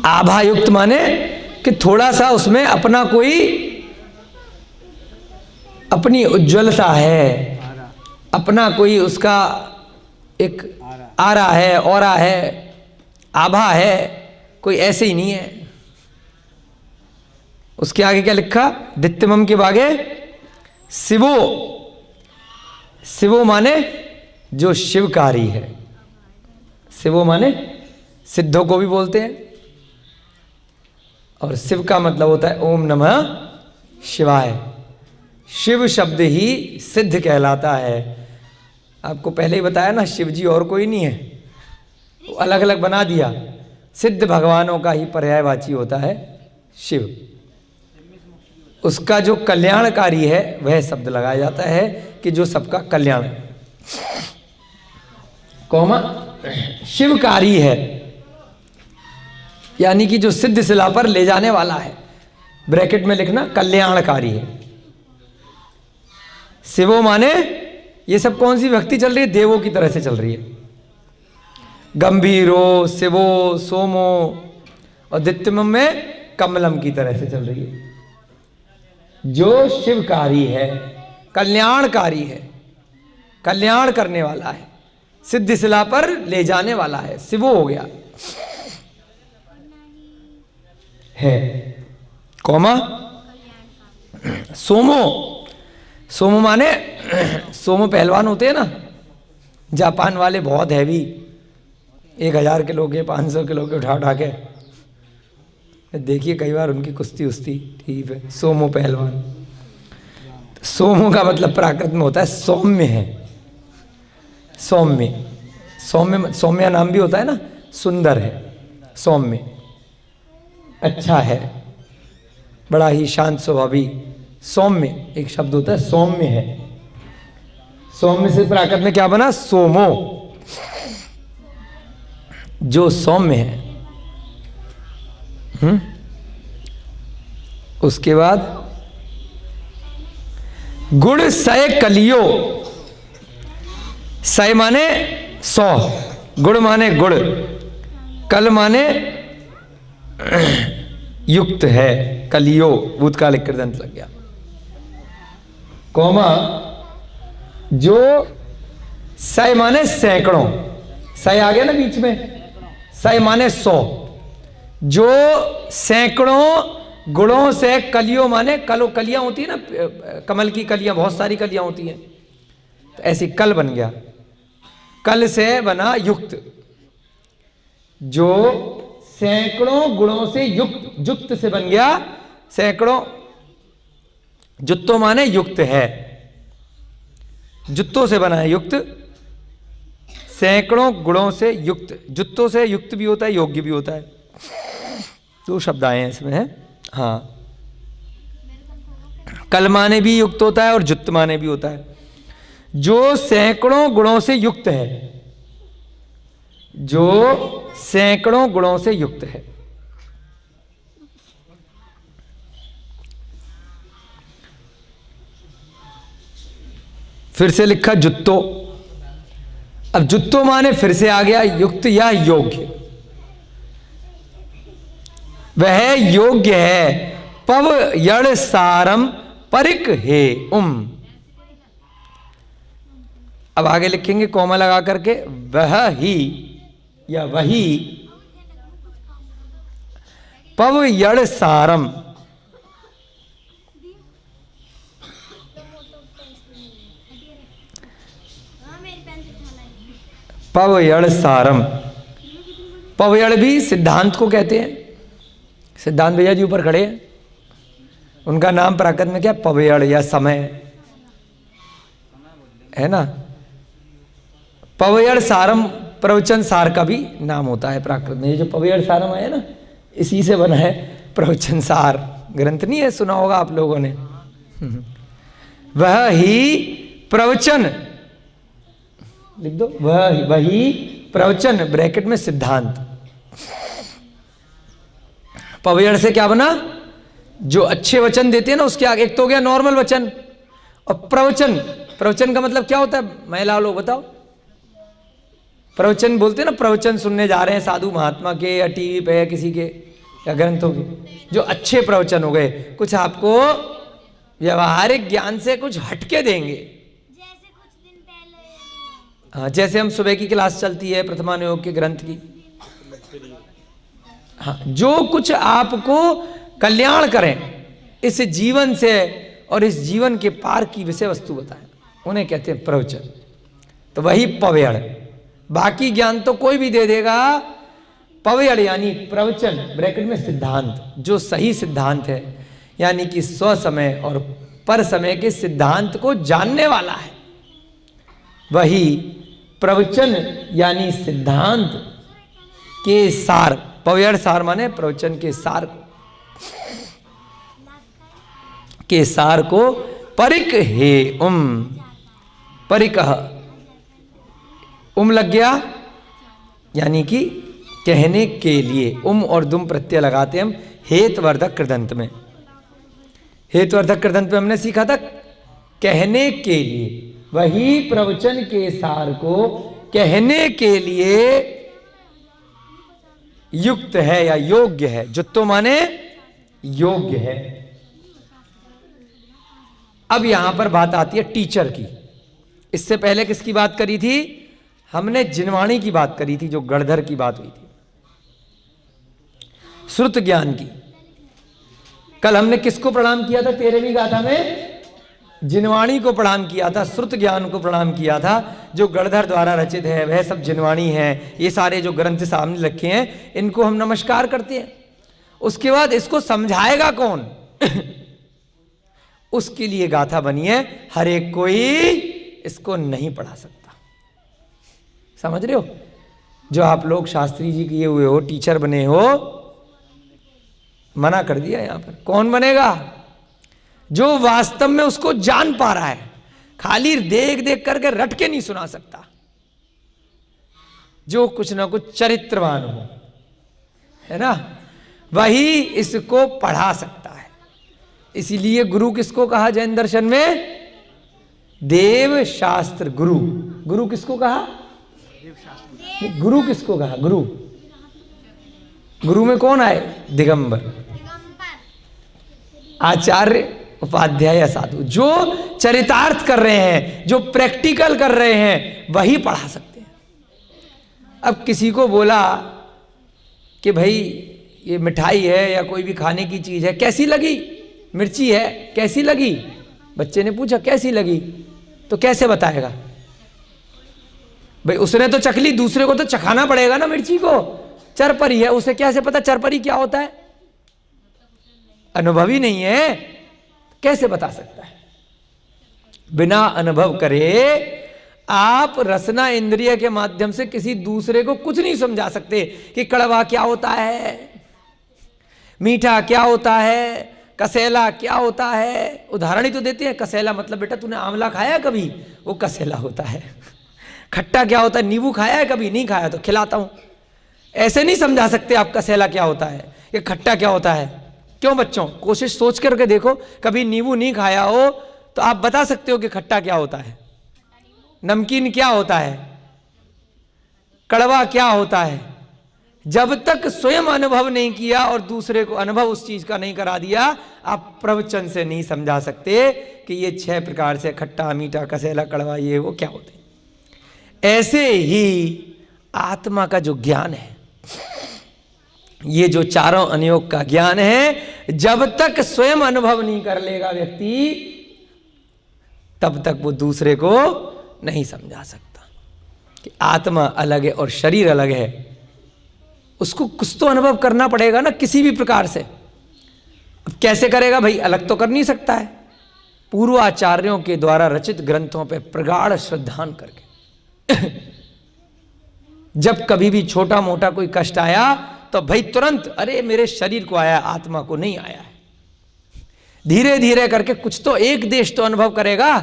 आभायुक्त माने कि थोड़ा सा उसमें अपना कोई अपनी उज्ज्वलता है, अपना कोई उसका एक आरा है, औरा है, आभा है, कोई ऐसे ही नहीं है। उसके आगे क्या लिखा, दित्तिमम के आगे शिवो। शिवो माने जो शिवकारी है, शिवो माने सिद्धों को भी बोलते हैं। और शिव का मतलब होता है ओम नमः शिवाय। शिव शब्द ही सिद्ध कहलाता है। आपको पहले ही बताया ना, शिव जी और कोई नहीं है, वो अलग अलग बना दिया। सिद्ध भगवानों का ही पर्यायवाची होता है शिव। उसका जो कल्याणकारी है वह शब्द लगाया जाता है कि जो सबका कल्याण है। कौमा शिवकारी है, यानी कि जो सिद्ध शिला पर ले जाने वाला है। ब्रैकेट में लिखना कल्याणकारी है। शिवो माने ये सब कौन सी भक्ति चल रही है? देवों की तरह से चल रही है। गंभीरो, शिवो, सोमो और दित्यम में कमलम की तरह से चल रही है। जो शिवकारी है, कल्याणकारी है, कल्याण करने वाला है, सिद्ध शिला पर ले जाने वाला है, शिवो हो गया है। कौमा सोमो, सोमो माने सोमो पहलवान होते हैं ना, जापान वाले, बहुत हैवी, 1000 किलो के 500 किलो के उठा उठा के देखिए कई बार उनकी कुश्ती उस्ती, ठीक है, सोमो पहलवान। सोमो का मतलब प्राकृत में होता है सौम्य है, सौम्य। सौम्य, सौम्य नाम भी होता है ना, सुंदर है, सौम्य, अच्छा है, बड़ा ही शांत स्वभावी। सौम्य एक शब्द होता है, सौम्य है। सौम्य से प्राकृत में क्या बना? सोमो, जो सौम्य है। उसके बाद गुड़ सय कलियो। सय माने 100, गुड़ माने गुड़, कल माने युक्त है, कलियो भूतकाल एक कृदंत लग गया। कौमा जो सय माने सैकड़ों, सय आ गया ना बीच में, सय माने 100, जो सैकड़ों गुणों से कलियों माने कलियां होती है ना, कमल की कलियां, बहुत सारी कलियां होती हैं, तो ऐसी कल बन गया। कल से बना युक्त, जो सैकड़ों गुणों से युक्त, युक्त से बन गया सैकड़ों, जुत्तो माने युक्त है, जुत्तों से बना है युक्त, सैकड़ों गुणों से युक्त। जुत्तों से युक्त भी होता है, योग्य भी होता है, 2 शब्द आए हैं इसमें है। हाँ, कल माने भी युक्त होता है और जुत्त माने भी होता है। जो सैकड़ों गुणों से युक्त है, जो सैकड़ों गुणों से युक्त है। फिर से लिखा जुत्तो। अब जुत्तो माने फिर से आ गया युक्त या योग्य। वह योग्य है, पव यड़ सारम परिक हे अब आगे लिखेंगे कॉमा लगा करके, वह ही या वही पव यड़ सारम, पवयड़ सारम। पवयड़ भी सिद्धांत को कहते हैं। सिद्धांत भैया जी ऊपर खड़े हैं, उनका नाम प्राकृत में क्या? पवयड़ या समय है ना। पवयड़ सारम प्रवचन सार का भी नाम होता है प्राकृत में। ये जो पवयड़ सारम है ना, इसी से बना है प्रवचन सार। ग्रंथ नहीं है, सुना होगा आप लोगों ने। वह ही प्रवचन लिख दो, वही प्रवचन ब्रैकेट में सिद्धांत। पवयड़ से क्या बना? जो अच्छे वचन देते हैं ना, उसके आगे एक तो हो गया नॉर्मल वचन, और प्रवचन। प्रवचन का मतलब क्या होता है? महिला लोग बताओ। प्रवचन बोलते हैं ना, प्रवचन सुनने जा रहे हैं साधु महात्मा के, या टीवी पे, या किसी के, या ग्रंथों के। जो अच्छे प्रवचन हो गए, कुछ आपको व्यवहारिक ज्ञान से कुछ हटके देंगे। हाँ, जैसे हम सुबह की क्लास चलती है प्रथमानुयोग के ग्रंथ की। हाँ, जो कुछ आपको कल्याण करें इस जीवन से और इस जीवन के पार की विषय वस्तु बताएं, उन्हें कहते हैं प्रवचन। तो वही पवयड़। बाकी ज्ञान तो कोई भी दे देगा, पवयड़ यानी प्रवचन ब्रैकेट में सिद्धांत, जो सही सिद्धांत है, यानी कि स्व समय और पर समय के सिद्धांत को जानने वाला है, वही प्रवचन यानी सिद्धांत के सार, पवयड़ सार माने प्रवचन के सार को परिक हे परिकह लग गया, यानी कि कहने के लिए। और दुम प्रत्यय लगाते हम हेतवर्धक कृदंत में। हेतवर्धक कृदंत में हमने सीखा था कहने के लिए, वही प्रवचन के सार को कहने के लिए युक्त है या योग्य है। जुत्तो माने योग्य है। अब यहां पर बात आती है टीचर की। इससे पहले किसकी बात करी थी हमने? जिनवाणी की बात करी थी, जो गणधर की बात हुई थी, श्रुत ज्ञान की। कल हमने किसको प्रणाम किया था 13वीं गाथा में? जिनवाणी को प्रणाम किया था, श्रुत ज्ञान को प्रणाम किया था, जो गणधर द्वारा रचित है, वह सब जिनवाणी है। ये सारे जो ग्रंथ सामने रखे हैं, इनको हम नमस्कार करते हैं। उसके बाद इसको समझाएगा कौन? उसके लिए गाथा बनी है। हर एक कोई इसको नहीं पढ़ा सकता। समझ रहे हो? जो आप लोग शास्त्री जी किए हुए हो, टीचर बने हो, मना कर दिया यहां पर। कौन बनेगा? जो वास्तव में उसको जान पा रहा है, खाली देख देख करके रट के नहीं सुना सकता। जो कुछ ना कुछ चरित्रवान हो, है ना, वही इसको पढ़ा सकता है। इसीलिए गुरु किसको कहा जैन दर्शन में? देव शास्त्र गुरु। गुरु किसको कहा? गुरु किसको कहा? गुरु में कौन आए? दिगंबर, आचार्य, उपाध्याय, साधु। जो चरितार्थ कर रहे हैं, जो प्रैक्टिकल कर रहे हैं, वही पढ़ा सकते हैं। अब किसी को बोला कि भाई ये मिठाई है या कोई भी खाने की चीज है, कैसी लगी? मिर्ची है, कैसी लगी? बच्चे ने पूछा कैसी लगी, तो कैसे बताएगा भाई? उसने तो चखली, दूसरे को तो चखाना पड़ेगा ना मिर्ची को। चरपरी है, उसे कैसे पता चरपरी क्या होता है? अनुभवी नहीं है, कैसे बता सकता है? बिना अनुभव करे आप रसना इंद्रिय के माध्यम से किसी दूसरे को कुछ नहीं समझा सकते कि कड़वा क्या होता है, मीठा क्या होता है, कसेला क्या होता है। उदाहरण ही तो देते हैं। कसेला मतलब बेटा तूने आंवला खाया है कभी? वो कसेला होता है। खट्टा क्या होता है? नींबू खाया है कभी? नहीं खाया तो खिलाता हूं। ऐसे नहीं समझा सकते आप कसेला क्या होता है, ये खट्टा क्या होता है। क्यों बच्चों? कोशिश सोच करके देखो, कभी नींबू नहीं खाया हो तो आप बता सकते हो कि खट्टा क्या होता है, नमकीन क्या होता है, कड़वा क्या होता है। जब तक स्वयं अनुभव नहीं किया और दूसरे को अनुभव उस चीज का नहीं करा दिया, आप प्रवचन से नहीं समझा सकते कि ये 6 प्रकार से खट्टा, मीठा, कसेला, कड़वा, ये वो क्या होते हैं। ऐसे ही आत्मा का जो ज्ञान है, ये जो चारों अनयोग का ज्ञान है, जब तक स्वयं अनुभव नहीं कर लेगा व्यक्ति, तब तक वो दूसरे को नहीं समझा सकता कि आत्मा अलग है और शरीर अलग है। उसको कुछ तो अनुभव करना पड़ेगा ना किसी भी प्रकार से। अब कैसे करेगा भाई? अलग तो कर नहीं सकता है। पूर्वाचार्यों के द्वारा रचित ग्रंथों पे प्रगाढ़ श्रद्धान करके जब कभी भी छोटा मोटा कोई कष्ट आया तो भाई तुरंत, अरे मेरे शरीर को आया, आत्मा को नहीं आया है। धीरे धीरे करके कुछ तो एक देश तो अनुभव करेगा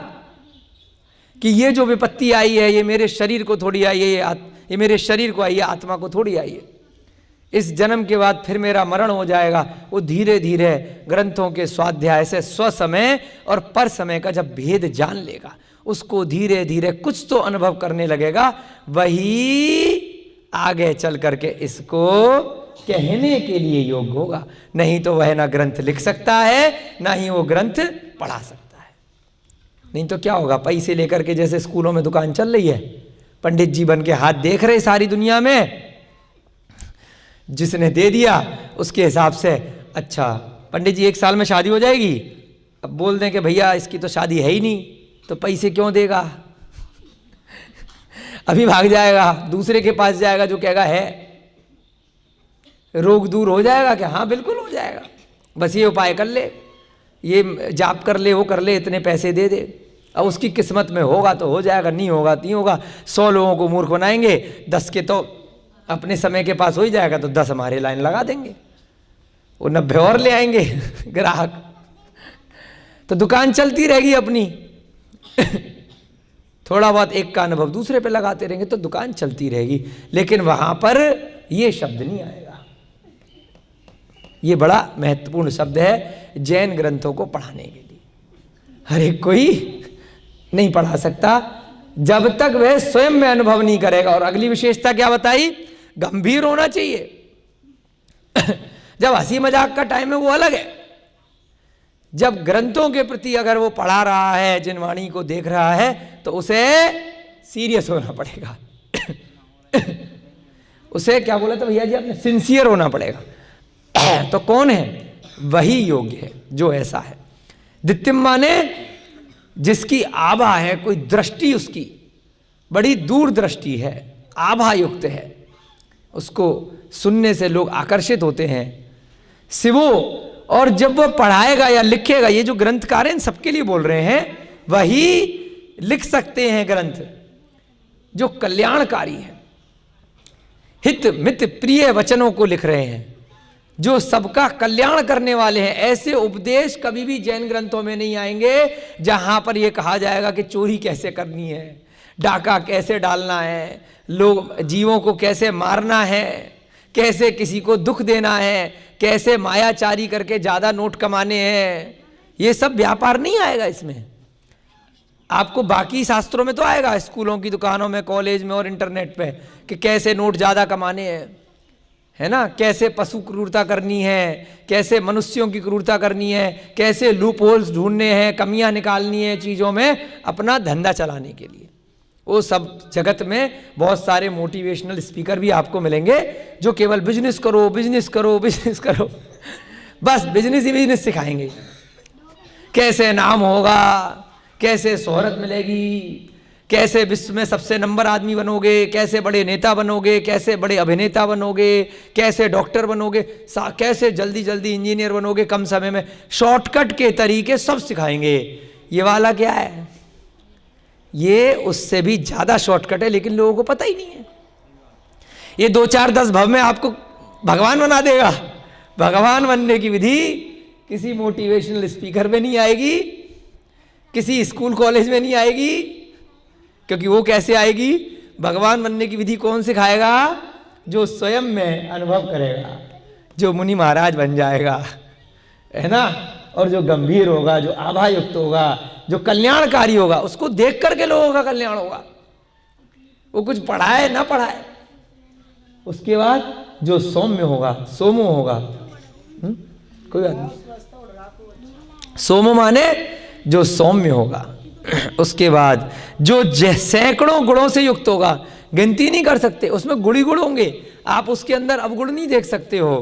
कि ये जो विपत्ति आई है, ये मेरे शरीर को थोड़ी आई है, ये मेरे शरीर को आई है, आत्मा को थोड़ी आई है। इस जन्म के बाद फिर मेरा मरण हो जाएगा। वो धीरे धीरे ग्रंथों के स्वाध्याय से स्वसमय और पर समय का जब भेद जान लेगा, उसको धीरे धीरे कुछ तो अनुभव करने लगेगा, वही आगे चल करके इसको कहने के लिए योग्य होगा। नहीं तो वह ना ग्रंथ लिख सकता है, ना ही वो ग्रंथ पढ़ा सकता है। नहीं तो क्या होगा? पैसे लेकर के जैसे स्कूलों में दुकान चल रही है, पंडित जी बन के हाथ देख रहे सारी दुनिया में, जिसने दे दिया उसके हिसाब से, अच्छा पंडित जी 1 साल में शादी हो जाएगी। अब बोल दें कि भैया इसकी तो शादी है ही नहीं, तो पैसे क्यों देगा? अभी भाग जाएगा, दूसरे के पास जाएगा जो कहेगा है। रोग दूर हो जाएगा क्या? हाँ बिल्कुल हो जाएगा। बस ये उपाय कर ले, ये जाप कर ले, वो कर ले, इतने पैसे दे दे। अब उसकी किस्मत में होगा तो हो जाएगा, नहीं होगा नहीं होगा। 100 लोगों को मूर्ख बनाएंगे, 10 के तो अपने समय के पास हो ही जाएगा, तो 10 हमारे लाइन लगा देंगे, वो 90 और ले आएंगे ग्राहक, तो दुकान चलती रहेगी अपनी। थोड़ा बहुत एक का अनुभव दूसरे पे लगाते रहेंगे तो दुकान चलती रहेगी, लेकिन वहां पर ये शब्द नहीं आएगा। ये बड़ा महत्वपूर्ण शब्द है जैन ग्रंथों को पढ़ाने के लिए। हर एक कोई नहीं पढ़ा सकता जब तक वह स्वयं में अनुभव नहीं करेगा। और अगली विशेषता क्या बताई? गंभीर होना चाहिए। जब हंसी मजाक का टाइम है वो अलग है, जब ग्रंथों के प्रति अगर वो पढ़ा रहा है, जिन वाणी को देख रहा है, तो उसे सीरियस होना पड़ेगा। उसे क्या बोला था भैया जी आपने? सिंसियर होना पड़ेगा। तो कौन है? वही योग्य है जो ऐसा है। दित्यम माने जिसकी आभा है, कोई दृष्टि उसकी बड़ी दूर दृष्टि है, आभा युक्त है, उसको सुनने से लोग आकर्षित होते हैं। शिवो, और जब वह पढ़ाएगा या लिखेगा, ये जो ग्रंथकार हैं इन सबके लिए बोल रहे हैं, वही लिख सकते हैं ग्रंथ जो कल्याणकारी है, हित मित प्रिय वचनों को लिख रहे हैं, जो सबका कल्याण करने वाले हैं। ऐसे उपदेश कभी भी जैन ग्रंथों में नहीं आएंगे जहां पर यह कहा जाएगा कि चोरी कैसे करनी है, डाका कैसे डालना है, लोग जीवों को कैसे मारना है, कैसे किसी को दुख देना है, कैसे मायाचारी करके ज्यादा नोट कमाने हैं। ये सब व्यापार नहीं आएगा इसमें। आपको बाकी शास्त्रों में तो आएगा, स्कूलों की दुकानों में, कॉलेज में और इंटरनेट पे, कि कैसे नोट ज्यादा कमाने हैं, है ना, कैसे पशु क्रूरता करनी है, कैसे मनुष्यों की क्रूरता करनी है, कैसे लूप होल्स ढूंढने हैं, कमियां निकालनी है चीजों में अपना धंधा चलाने के लिए। वो सब जगत में बहुत सारे मोटिवेशनल स्पीकर भी आपको मिलेंगे जो केवल बिजनेस करो बिजनेस करो बिजनेस करो, बस बिजनेस ही बिजनेस सिखाएंगे। कैसे नाम होगा, कैसे शोहरत मिलेगी, कैसे विश्व में सबसे नंबर आदमी बनोगे, कैसे बड़े नेता बनोगे, कैसे बड़े अभिनेता बनोगे, कैसे डॉक्टर बनोगे, कैसे जल्दी जल्दी इंजीनियर बनोगे कम समय में, शॉर्टकट के तरीके सब सिखाएंगे। ये वाला क्या है? ये उससे भी ज्यादा शॉर्टकट है, लेकिन लोगों को पता ही नहीं है। ये 2 4 10 भव में आपको भगवान बना देगा। भगवान बनने की विधि किसी मोटिवेशनल स्पीकर में नहीं आएगी, किसी स्कूल कॉलेज में नहीं आएगी, क्योंकि वो कैसे आएगी? भगवान बनने की विधि कौन सिखाएगा? जो स्वयं में अनुभव करेगा, जो मुनि महाराज बन जाएगा, है ना, और जो गंभीर होगा, जो आभा युक्त होगा, जो कल्याणकारी होगा, उसको देख करके लोगों का कल्याण होगा। वो कुछ पढ़ाए ना पढ़ाए। उसके बाद जो सौम्य होगा, सोमो होगा, कोई बात नहीं, सोमो माने जो सौम्य होगा। उसके बाद जो सैकड़ों गुणों से युक्त होगा, गिनती नहीं कर सकते, उसमें गुण ही गुण होंगे, आप उसके अंदर अवगुण नहीं देख सकते हो।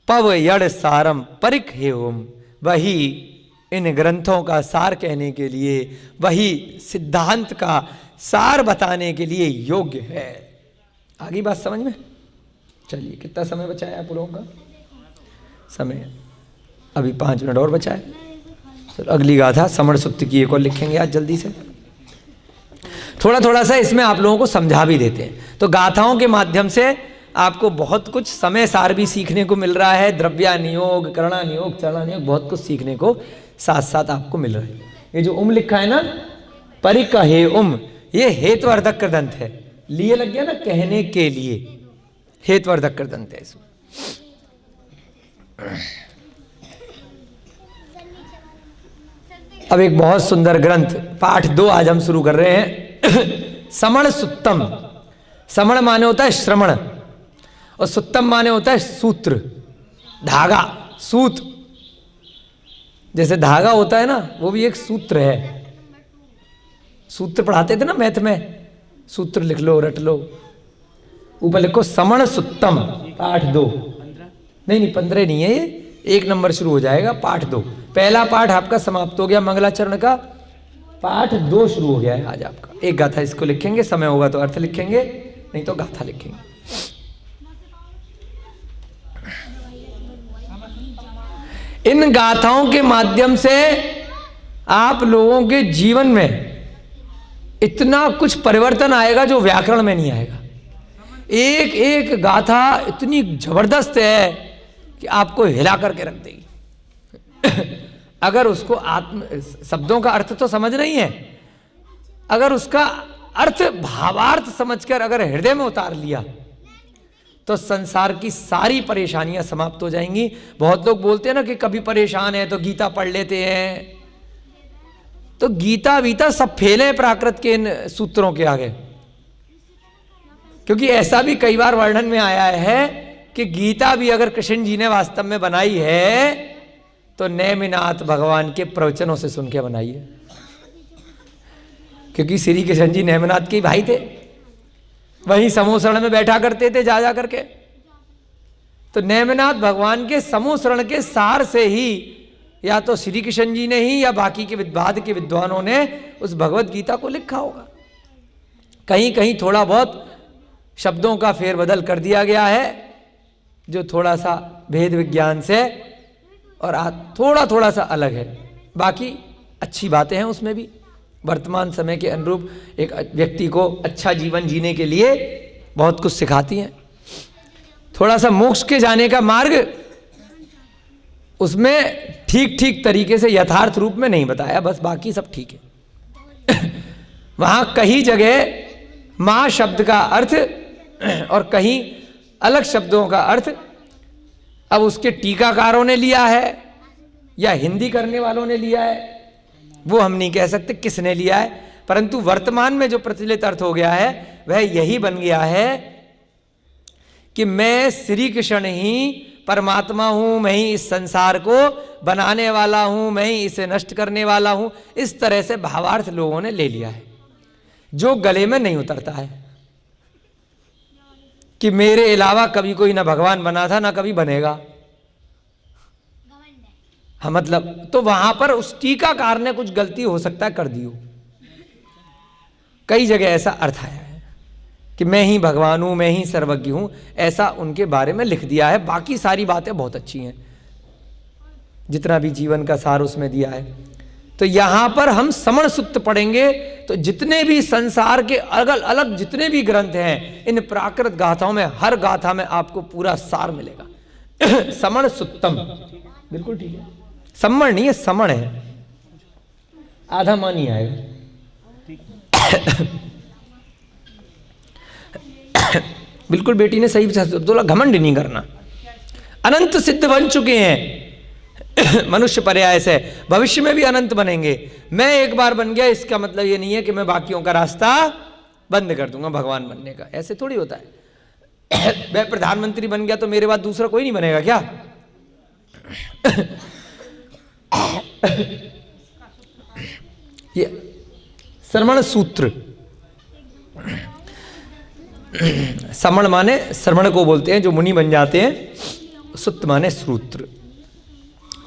पव यड़ सारम परिक हे ओम, वही इन ग्रंथों का सार कहने के लिए, वही सिद्धांत का सार बताने के लिए योग्य है। आगे बात समझ में? चलिए, कितना समय बचा है आप लोगों का? समय अभी 5 मिनट और बचा है। चलो अगली गाथा समण सुत्त की एक और लिखेंगे आज जल्दी से। थोड़ा थोड़ा सा इसमें आप लोगों को समझा भी देते हैं, तो गाथाओं के माध्यम से आपको बहुत कुछ समय सार भी सीखने को मिल रहा है। द्रव्या नियोग, करणा नियोग, चरणा नियोग, बहुत कुछ सीखने को साथ साथ आपको मिल रहा है। ये जो उम लिखा है ना, परिकहे उम, ये हेतुवर्धक कृदंत है। लिए लग गया ना, कहने के लिए, हेतुवर्धक कृदंत है इसमें। अब एक बहुत सुंदर ग्रंथ पाठ 2 आज हम शुरू कर रहे हैं। समण सुत्तम। समण माने होता है श्रवण, और सुत्तम माने होता है सूत्र, धागा, सूत। जैसे धागा होता है ना, वो भी एक सूत्र है। सूत्र पढ़ाते थे ना मैथ में, सूत्र लिख लो, रट लो। ऊपर लिखो समण सुत्तम, पाठ 2। नहीं 15 नहीं है, ये 1 नंबर शुरू हो जाएगा, पाठ 2। पहला पाठ आपका समाप्त हो गया मंगलाचरण का, पाठ 2 शुरू हो गया है आज आपका। एक गाथा इसको लिखेंगे, समय होगा तो अर्थ लिखेंगे, नहीं तो गाथा लिखेंगे। इन गाथाओं के माध्यम से आप लोगों के जीवन में इतना कुछ परिवर्तन आएगा जो व्याकरण में नहीं आएगा। एक एक गाथा इतनी जबरदस्त है कि आपको हिला करके रख देगी। अगर उसको शब्दों का अर्थ तो समझ नहीं है, अगर उसका अर्थ भावार्थ समझकर अगर हृदय में उतार लिया तो संसार की सारी परेशानियां समाप्त हो जाएंगी। बहुत लोग बोलते हैं ना कि कभी परेशान है तो गीता पढ़ लेते हैं, तो गीता वीता सब फेले प्राकृत के इन सूत्रों के आगे। क्योंकि ऐसा भी कई बार वर्णन में आया है कि गीता भी अगर कृष्ण जी ने वास्तव में बनाई है तो नेमिनाथ भगवान के प्रवचनों से सुन के बनाई है। क्योंकि श्री कृष्ण जी नेमिनाथ के भाई थे, वहीं समूसरण में बैठा करते थे जा करके। तो नेमिनाथ भगवान के समूसरण के सार से ही या तो श्री कृष्ण जी ने ही या बाकी के बाद के विद्वानों ने उस भगवत गीता को लिखा होगा। कहीं कहीं थोड़ा बहुत शब्दों का फेरबदल कर दिया गया है, जो थोड़ा सा भेद विज्ञान से और थोड़ा थोड़ा सा अलग है। बाकी अच्छी बातें हैं उसमें भी, वर्तमान समय के अनुरूप एक व्यक्ति को अच्छा जीवन जीने के लिए बहुत कुछ सिखाती हैं। थोड़ा सा मोक्ष के जाने का मार्ग उसमें ठीक ठीक तरीके से यथार्थ रूप में नहीं बताया, बस बाकी सब ठीक है। वहां कहीं जगह मां शब्द का अर्थ और कहीं अलग शब्दों का अर्थ अब उसके टीकाकारों ने लिया है या हिंदी करने वालों ने लिया है, वो हम नहीं कह सकते किसने लिया है, परंतु वर्तमान में जो प्रचलित अर्थ हो गया है वह यही बन गया है कि मैं श्री कृष्ण ही परमात्मा हूं, मैं ही इस संसार को बनाने वाला हूं, मैं ही इसे नष्ट करने वाला हूं। इस तरह से भावार्थ लोगों ने ले लिया है, जो गले में नहीं उतरता है कि मेरे अलावा कभी कोई ना भगवान बना था ना कभी बनेगा। हाँ, मतलब तो वहां पर उस टीकाकार ने कुछ गलती हो सकता है कर दी हो। कई जगह ऐसा अर्थ आया है कि मैं ही भगवान हूं, मैं ही सर्वज्ञ हूं, ऐसा उनके बारे में लिख दिया है। बाकी सारी बातें बहुत अच्छी हैं, जितना भी जीवन का सार उसमें दिया है। तो यहां पर हम समण सूक्त पढ़ेंगे तो जितने भी संसार के अलग अलग जितने भी ग्रंथ हैं, इन प्राकृत गाथाओं में हर गाथा में आपको पूरा सार मिलेगा। समण सुत्तम, बिल्कुल ठीक है। समण नहीं है, समण है, आधा मान ही आएगा। बिल्कुल बेटी ने सही बोला, घमंड नहीं करना। अनंत सिद्ध बन चुके हैं मनुष्य पर्याय से, भविष्य में भी अनंत बनेंगे। मैं एक बार बन गया इसका मतलब ये नहीं है कि मैं बाकियों का रास्ता बंद कर दूंगा भगवान बनने का, ऐसे थोड़ी होता है। मैं प्रधानमंत्री बन गया तो मेरे बाद दूसरा कोई नहीं बनेगा क्या? ये श्रवण सूत्र, श्रवण माने श्रवण को बोलते हैं जो मुनि बन जाते हैं, सुत्त माने सूत्र।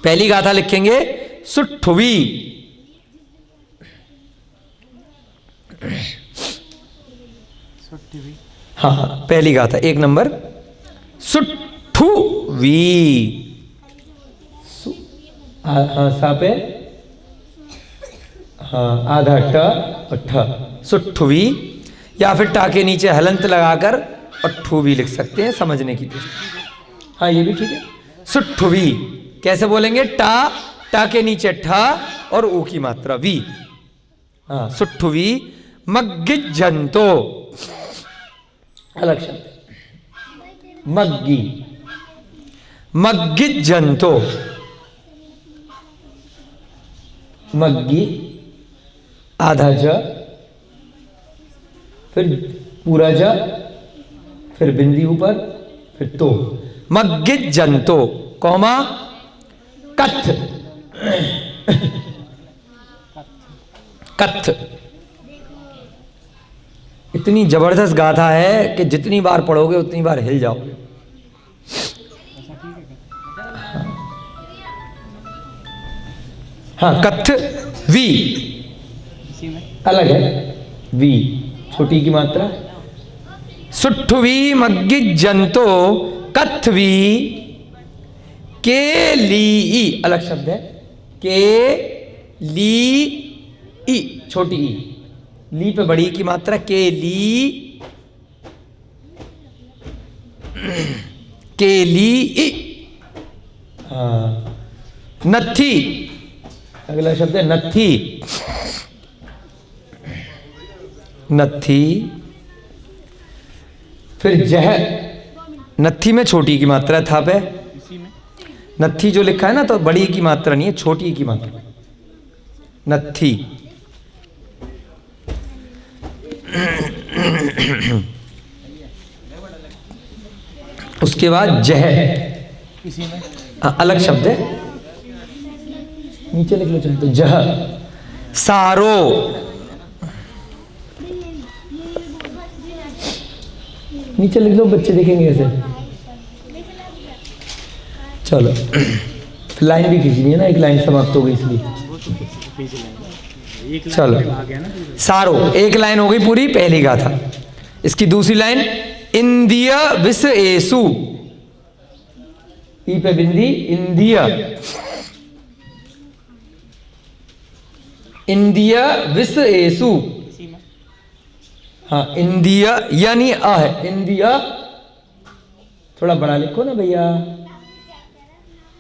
पहली गाथा लिखेंगे सुट्ठुवी। हाँ, पहली गाथा 1 नंबर सुट्ठुवी। हाँ, सा पे हाँ आधा ट और ठ, सुट्ठुवी। या फिर टा के नीचे हलंत लगाकर और ठू भी लिख सकते हैं समझने की दृष्टि। हाँ, ये भी ठीक है। सुट्ठुवी कैसे बोलेंगे? टा के नीचे ठ और ऊ की मात्रा वी। हाँ, सुट्ठुवी। मग्गिजंतो, अलग शब्द, मग्गी, मग्गिजंतो, मग्गी, आधा ज, फिर पूरा ज, फिर बिंदी ऊपर, फिर तो, मग्गिजंतो, कौमा कथ, कथ। इतनी जबरदस्त गाथा है कि जितनी बार पढ़ोगे उतनी बार हिल जाओगे। हाँ, कथ वी अलग है, वी छोटी की मात्रा। सुट्ठुवी मग्गिजंतो कथवी के ली ई अलग शब्द है। के ली ई छोटी ई, ली पे बड़ी की मात्रा, के ली, के ली ई। हाँ, नत्थी अगला शब्द है नत्थी। नत्थी, फिर जह, नत्थी में छोटी की मात्रा था पे, नत्थी जो लिखा है ना तो बड़ी की मात्रा नहीं है, छोटी की मात्रा, नत्थी। उसके बाद जह, इसी में अलग शब्द है, नीचे लिख लो चाहे तो, जह, सारो, नीचे लिख लो, बच्चे देखेंगे ऐसे। चलो लाइन भी खींचनी है ना, एक लाइन समाप्त हो गई इसलिए। चलो सारो, एक लाइन हो गई पूरी, पहली गाथा। इसकी दूसरी लाइन, इंदिया विस एसु, ई पे बिंदी, इंदिया, इंदिया विस एसु। हाँ, इंदिया यानी आ है, इंदिया थोड़ा बड़ा लिखो ना भैया,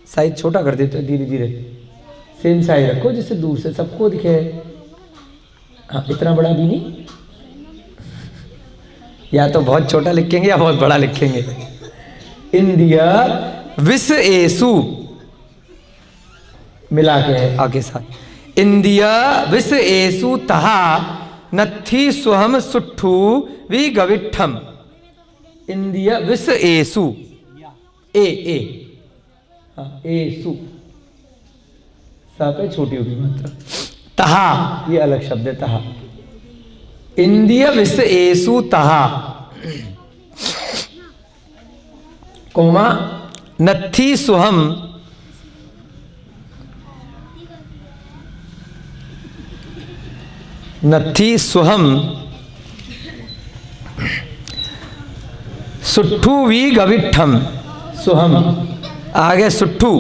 साइज छोटा कर देते धीरे धीरे, सेम साइज रखो जिससे दूर से सबको दिखे। हाँ, इतना बड़ा भी नहीं, या तो बहुत छोटा लिखेंगे या बहुत बड़ा लिखेंगे। इंदिया विस एसु मिला के आगे साथ, इंदिया विस एसु तहा नत्थी सुहम सुट्ठू वि गविठम। इंदिया विस एसु, ए हाँ, एसु सा पे छोटी होगी मात्रा, तहा ये अलग शब्द है, तहा। इंदिया विस एसु तहा, कोमा नत्थी सुहम नत्थी सुहम सुट्ठू वी गविठम। सुहम आगे सुट्ठू,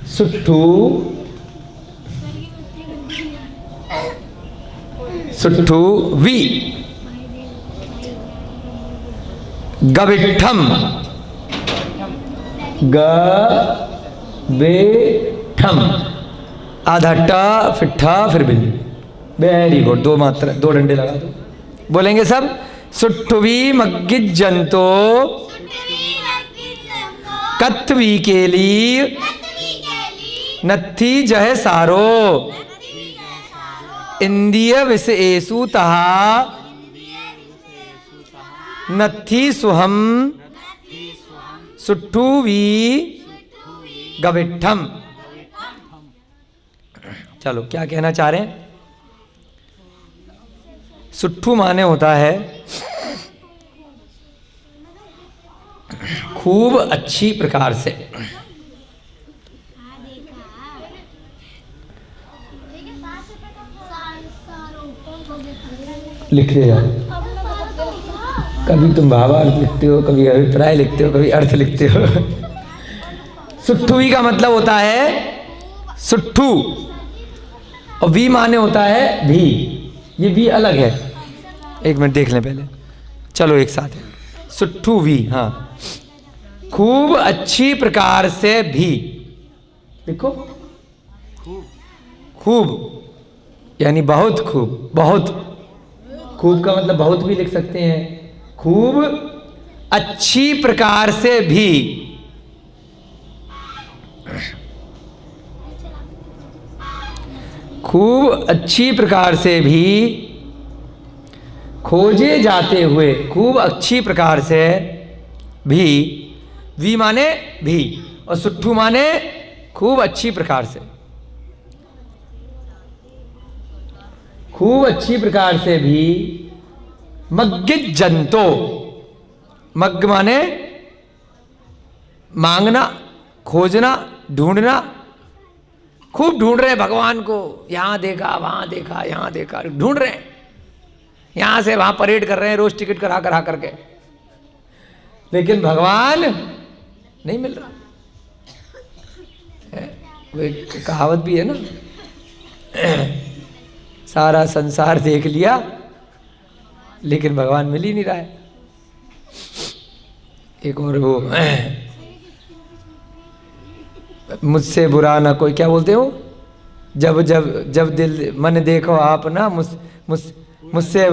सुट्ठू, सुट्ठू वी गविठम, गविठम, आधा टा फिर ठा फिर बिल्ली। वेरी गुड, दो मात्रा, दो डंडे लगा दो। बोलेंगे सब, सुट्ठवी मग्गिजंतो कत्वी केली नत्थी जह सारो। इंदिय विस एसु तहा नत्थी सुहम सुट्ठू वी गविठम। चलो क्या कहना चाह रहे हैं? सुट्ठू माने होता है खूब अच्छी प्रकार से। लिखते जाओ, कभी तुम भावार्थ लिखते हो, कभी अभिप्राय लिखते हो, कभी अर्थ लिखते हो। सुट्ठुवी का मतलब होता है सुट्ठू, और वी माने होता है भी। ये भी अलग है, एक मिनट देख लें पहले, चलो एक साथ है। सुट्ठू वी, हाँ, खूब अच्छी प्रकार से भी। देखो खूब यानी बहुत खूब, बहुत खूब का मतलब बहुत भी लिख सकते हैं। खूब अच्छी प्रकार से भी, खूब अच्छी प्रकार से भी खोजे जाते हुए, खूब अच्छी प्रकार से भी, वी माने भी और सुट्ठू माने खूब अच्छी प्रकार से। खूब अच्छी प्रकार से भी मग्गिज जंतो, मग्ग माने मांगना, खोजना, ढूंढना। खूब ढूंढ रहे हैं भगवान को, यहां देखा वहां देखा, यहां देखा, ढूंढ रहे हैं, यहां से वहां परेड कर रहे हैं, रोज टिकट करा करके। लेकिन भगवान नहीं मिल रहा है। वो एक कहावत भी है ना, सारा संसार देख लिया लेकिन भगवान मिल ही नहीं रहा है। एक और वो मुझसे बुरा ना कोई, क्या बोलते हो, जब जब जब दिल मन देखो आप ना मुझसे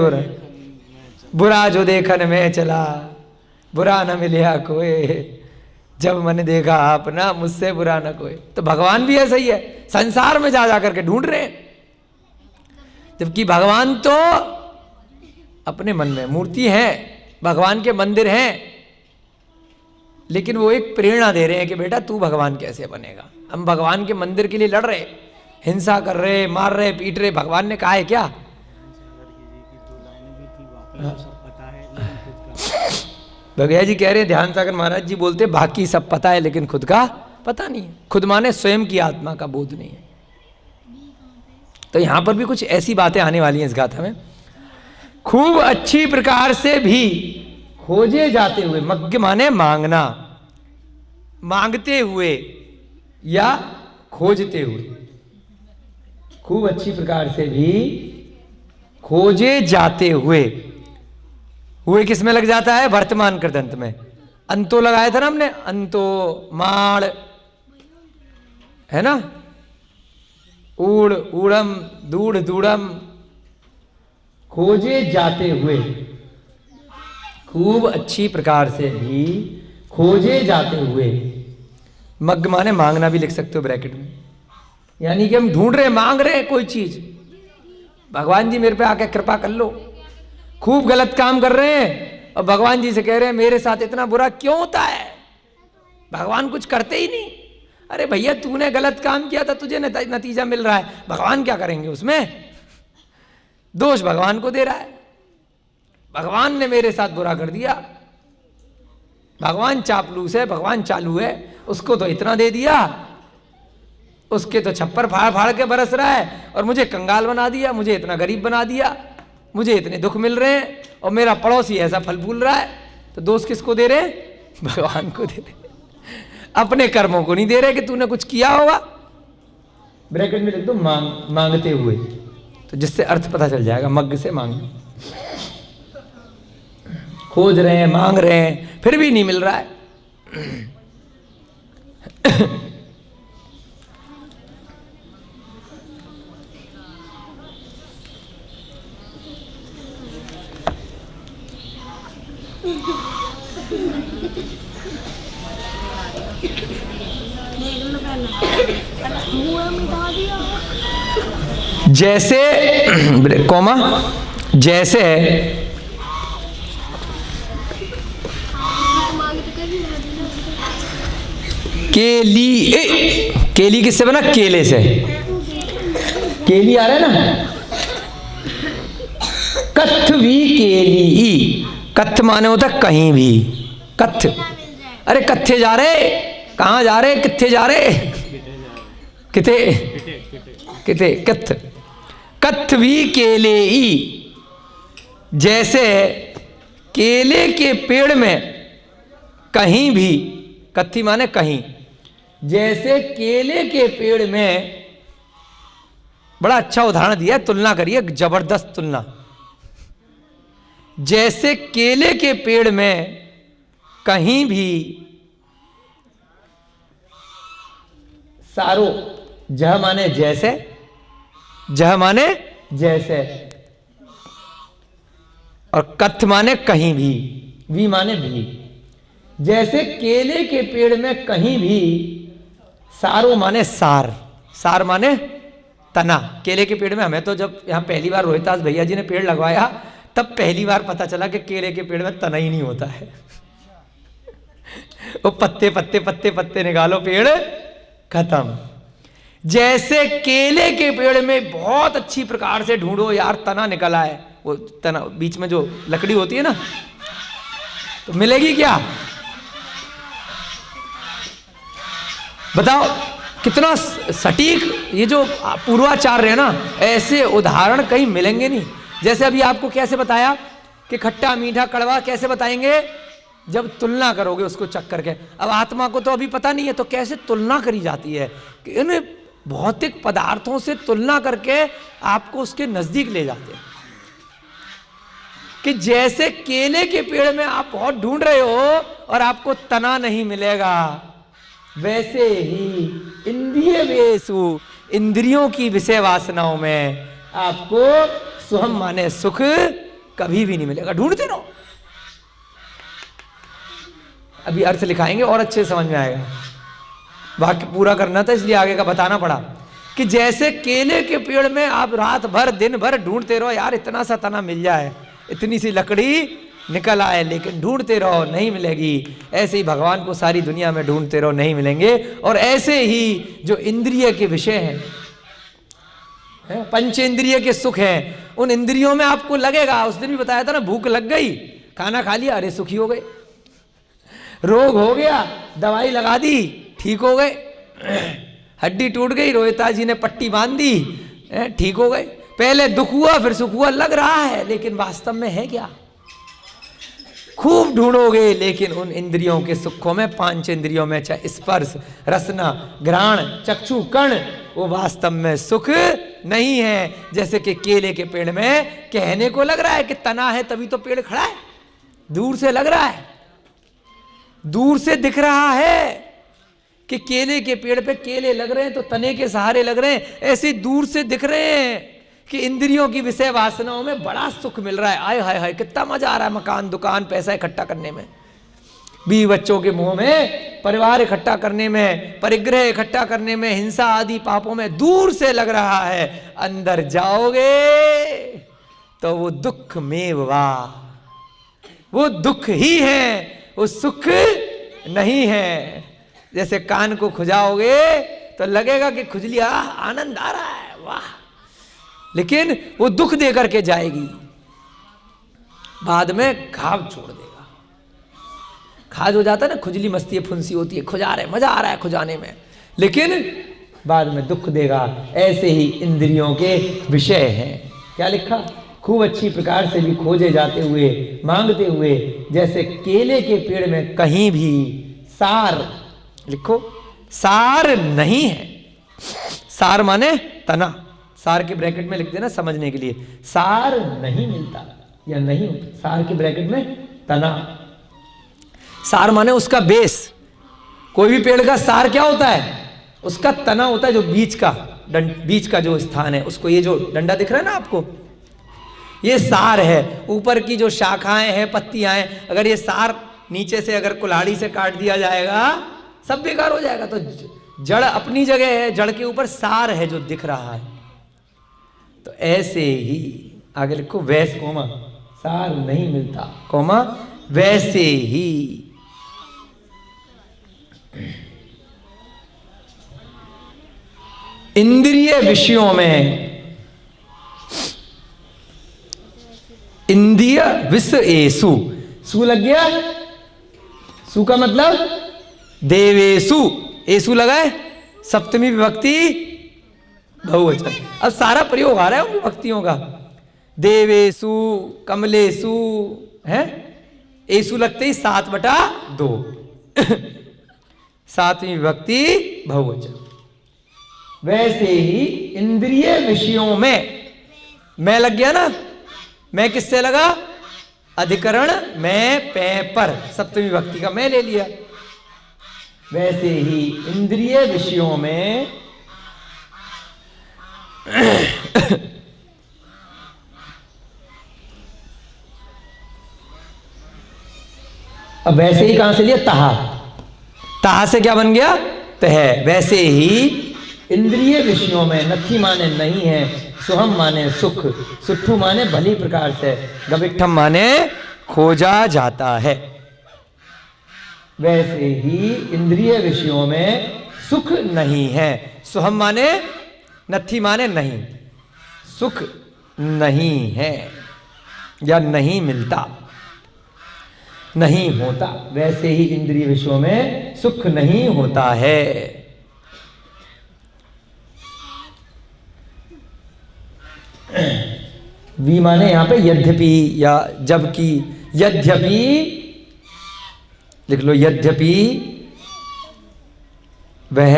बुरा जो देखन में चला, बुरा न मिलिया कोई, जब मैंने देखा आप ना मुझसे बुरा ना कोई। तो भगवान भी ऐसा ही है, संसार में जा करके ढूंढ रहे हैं, जबकि भगवान तो अपने मन में मूर्ति है, भगवान के मंदिर हैं, लेकिन वो एक प्रेरणा दे रहे हैं कि बेटा तू भगवान कैसे बनेगा। हम भगवान के मंदिर के लिए लड़ रहे, हिंसा कर रहे, मार रहे, पीट रहे। भगवान ने कहा है क्या? भगैया जी कह रहे हैं, ध्यान सागर महाराज जी बोलते बाकी सब पता है लेकिन खुद का पता नहीं है। खुद माने स्वयं की आत्मा का बोध नहीं है। तो यहां पर भी कुछ ऐसी बातें आने वाली हैं इस गाथा में। खूब अच्छी प्रकार से भी खोजे जाते हुए, मग्ग माने मांगना, मांगते हुए या खोजते हुए, खूब अच्छी प्रकार से भी खोजे जाते हुए। हुए किस में लग जाता है? वर्तमान कृदंत में। अंतो लगाया था ना हमने, अंतो माड़ है ना, ऊड़ ऊड़म दूढ़ दूढ़म, खोजे जाते हुए, खूब अच्छी प्रकार से भी खोजे जाते हुए। मग्ग माने मांगना भी लिख सकते हो ब्रैकेट में, यानी कि हम ढूंढ रहे, मांग रहे हैं कोई चीज, भगवान जी मेरे पे आके कृपा कर लो। खूब गलत काम कर रहे हैं और भगवान जी से कह रहे हैं मेरे साथ इतना बुरा क्यों होता है, भगवान कुछ करते ही नहीं। अरे भैया तूने गलत काम किया था, तुझे नतीजा मिल रहा है, भगवान क्या करेंगे उसमें? दोष भगवान को दे रहा है, भगवान ने मेरे साथ बुरा कर दिया, भगवान चापलूस है, भगवान चालू है, उसको तो इतना दे दिया, उसके तो छप्पर फाड़ फाड़ के बरस रहा है और मुझे कंगाल बना दिया, मुझे इतना गरीब बना दिया, मुझे इतने दुख मिल रहे हैं और मेरा पड़ोसी ऐसा फल फूल रहा है। तो दोष किसको दे रहे? भगवान को दे रहे, अपने कर्मों को नहीं दे रहे कि तूने कुछ किया होगा। ब्रैकेट में लिख दो मांगते हुए, तो जिससे अर्थ पता चल जाएगा। मग्ग से मांगना, खोज रहे हैं, मांग रहे हैं, फिर भी नहीं मिल रहा है। जैसे कॉमा, जैसे केली, केली किससे बना? केले से। केली आ रहा है ना, कथ भी केली, कथ माने होता कहीं भी, कथ। अरे कत्थे जा रहे, कहाँ जा रहे, कित्थे जा रहे, किथे किथे, कथ। कथ भी केले ई, जैसे केले के पेड़ में कहीं भी, कत्थी माने कहीं, जैसे केले के पेड़ में, बड़ा अच्छा उदाहरण दिया, तुलना करिए, जबरदस्त तुलना। जैसे केले के पेड़ में कहीं भी सारो, जह माने जैसे, जह माने जैसे, और कथ माने कहीं भी, भी माने भी। जैसे केले के पेड़ में कहीं भी, सारो माने सार, सार माने तना। केले के पेड़ में, हमें तो जब यहाँ पहली बार रोहितास भैया जी ने पेड़ लगवाया तब पहली बार पता चला कि केले के पेड़ में तना ही नहीं होता है। वो पत्ते पत्ते पत्ते पत्ते निकालो, पेड़ खत्म। जैसे केले के पेड़ में बहुत अच्छी प्रकार से ढूंढो यार, तना निकला है, वो तना बीच में जो लकड़ी होती है ना, तो मिलेगी क्या? बताओ कितना सटीक ये जो पूर्वाचार्य है ना, ऐसे उदाहरण कहीं मिलेंगे नहीं। जैसे अभी आपको कैसे बताया कि खट्टा मीठा कड़वा कैसे बताएंगे? जब तुलना करोगे उसको चक करके। अब आत्मा को तो अभी पता नहीं है, तो कैसे तुलना करी जाती है कि इन भौतिक पदार्थों से तुलना करके आपको उसके नजदीक ले जाते हैं। कि जैसे केले के पेड़ में आप बहुत ढूंढ रहे हो और आपको तना नहीं मिलेगा, वैसे ही इंद्रियेषु, इंद्रियों की विषय वासनाओं में आपको सुहम माने सुख कभी भी नहीं मिलेगा। ढूंढते रहो। अभी अर्थ लिखाएंगे और अच्छे से समझ में आएगा। वाक्य पूरा करना था इसलिए आगे का बताना पड़ा कि जैसे केले के पेड़ में आप रात भर दिन भर ढूंढते रहो, यार इतना सा तना मिल जाए, इतनी सी लकड़ी निकल आए, लेकिन ढूंढते रहो नहीं मिलेगी। ऐसे ही भगवान को सारी दुनिया में ढूंढते रहो नहीं मिलेंगे। और ऐसे ही जो इंद्रिय के विषय हैं, पंचेंद्रिय के सुख हैं, उन इंद्रियों में आपको लगेगा। उस दिन भी बताया था ना, भूख लग गई, खाना खा लिया, अरे सुखी हो गए। रोग हो गया, दवाई लगा दी, ठीक हो गए। हड्डी टूट गई, रोहिता जी ने पट्टी बांध दी, ठीक हो गए। पहले दुख हुआ फिर सुख हुआ, लग रहा है, लेकिन वास्तव में है क्या? खूब ढूंढोगे, लेकिन उन इंद्रियों के सुखों में, पांच इंद्रियों में, चाहे स्पर्श, रसना, घ्राण, चक्षु, कर्ण, वो वास्तव में सुख नहीं है। जैसे कि केले के पेड़ में कहने को लग रहा है कि तना है तभी तो पेड़ खड़ा है, दूर से लग रहा है, दूर से दिख रहा है कि केले के पेड़ पे केले लग रहे हैं तो तने के सहारे लग रहे हैं। ऐसे दूर से दिख रहे हैं कि इंद्रियों की विषय वासनाओं में बड़ा सुख मिल रहा है। आय हाय हाय, कितना मजा आ रहा है मकान दुकान पैसा इकट्ठा करने में, बीवी बच्चों के मुंह में, परिवार इकट्ठा करने में, परिग्रह इकट्ठा करने में, हिंसा आदि पापों में। दूर से लग रहा है, अंदर जाओगे तो वो दुख में वो दुख ही है, वो सुख नहीं है। जैसे कान को खुजाओगे तो लगेगा कि खुजली, आनंद आ रहा है, वाह, लेकिन वो दुख दे करके जाएगी, बाद में घाव छोड़ देगा। खाज हो जाता है ना, खुजली मस्ती फुंसी होती है, खुजा रहे, मजा आ रहा है खुजाने में, लेकिन बाद में दुख देगा। ऐसे ही इंद्रियों के विषय हैं। क्या लिखा? खूब अच्छी प्रकार से भी खोजे जाते हुए, मांगते हुए, जैसे केले के पेड़ में कहीं भी सार, लिखो सार नहीं है। सार माने तना, सार के ब्रैकेट में लिख देना समझने के लिए। सार नहीं मिलता या नहीं होता, सार के ब्रैकेट में तना। सार माने उसका बेस। कोई भी पेड़ का सार क्या होता है? उसका तना होता है, जो बीच का जो स्थान है, उसको, ये जो डंडा दिख रहा है ना आपको, ये सार है। ऊपर की जो शाखाएं हैं, पत्तियां हैं, अगर ये सार नीचे से अगर कुल्हाड़ी से काट दिया जाएगा, सब बेकार हो जाएगा। तो जड़ अपनी जगह है, जड़ के ऊपर सार है जो दिख रहा है। तो ऐसे ही आगे लिखो, वैस कोमा, सार नहीं मिलता कोमा, वैसे ही इंद्रिय विषयों में, इंद्रिय विषयेषु, सु लग गया, सु का मतलब देवेशु, एसु लगा है, सप्तमी विभक्ति बहुवचन। अब सारा प्रयोग आ रहा है उन विभक्तियों का, देवेशु, कमलेशु, है, एसु लगते ही 7/2 सातवीं विभक्ति बहुवचन। वैसे ही इंद्रिय विषयों में, मैं लग गया ना, मैं किससे लगा? अधिकरण मैं पे पर, सप्तमी विभक्ति का मैं ले लिया। वैसे ही इंद्रिय विषयों में अब वैसे ही कहां से लिया? तहा, तहा से क्या बन गया? तह। वैसे ही इंद्रिय विषयों में, नथी माने नहीं है, सुहम माने सुख, सुट्ठू माने भली प्रकार से, गविठम माने खोजा जाता है। वैसे ही इंद्रिय विषयों में सुख नहीं है। सुहम माने, नथी माने नहीं, सुख नहीं है या नहीं मिलता, नहीं होता। वैसे ही इंद्रिय विषयों में सुख नहीं होता है। वी माने यहां पे यद्यपि या जबकि, यद्यपि लिख लो, यद्यपि वह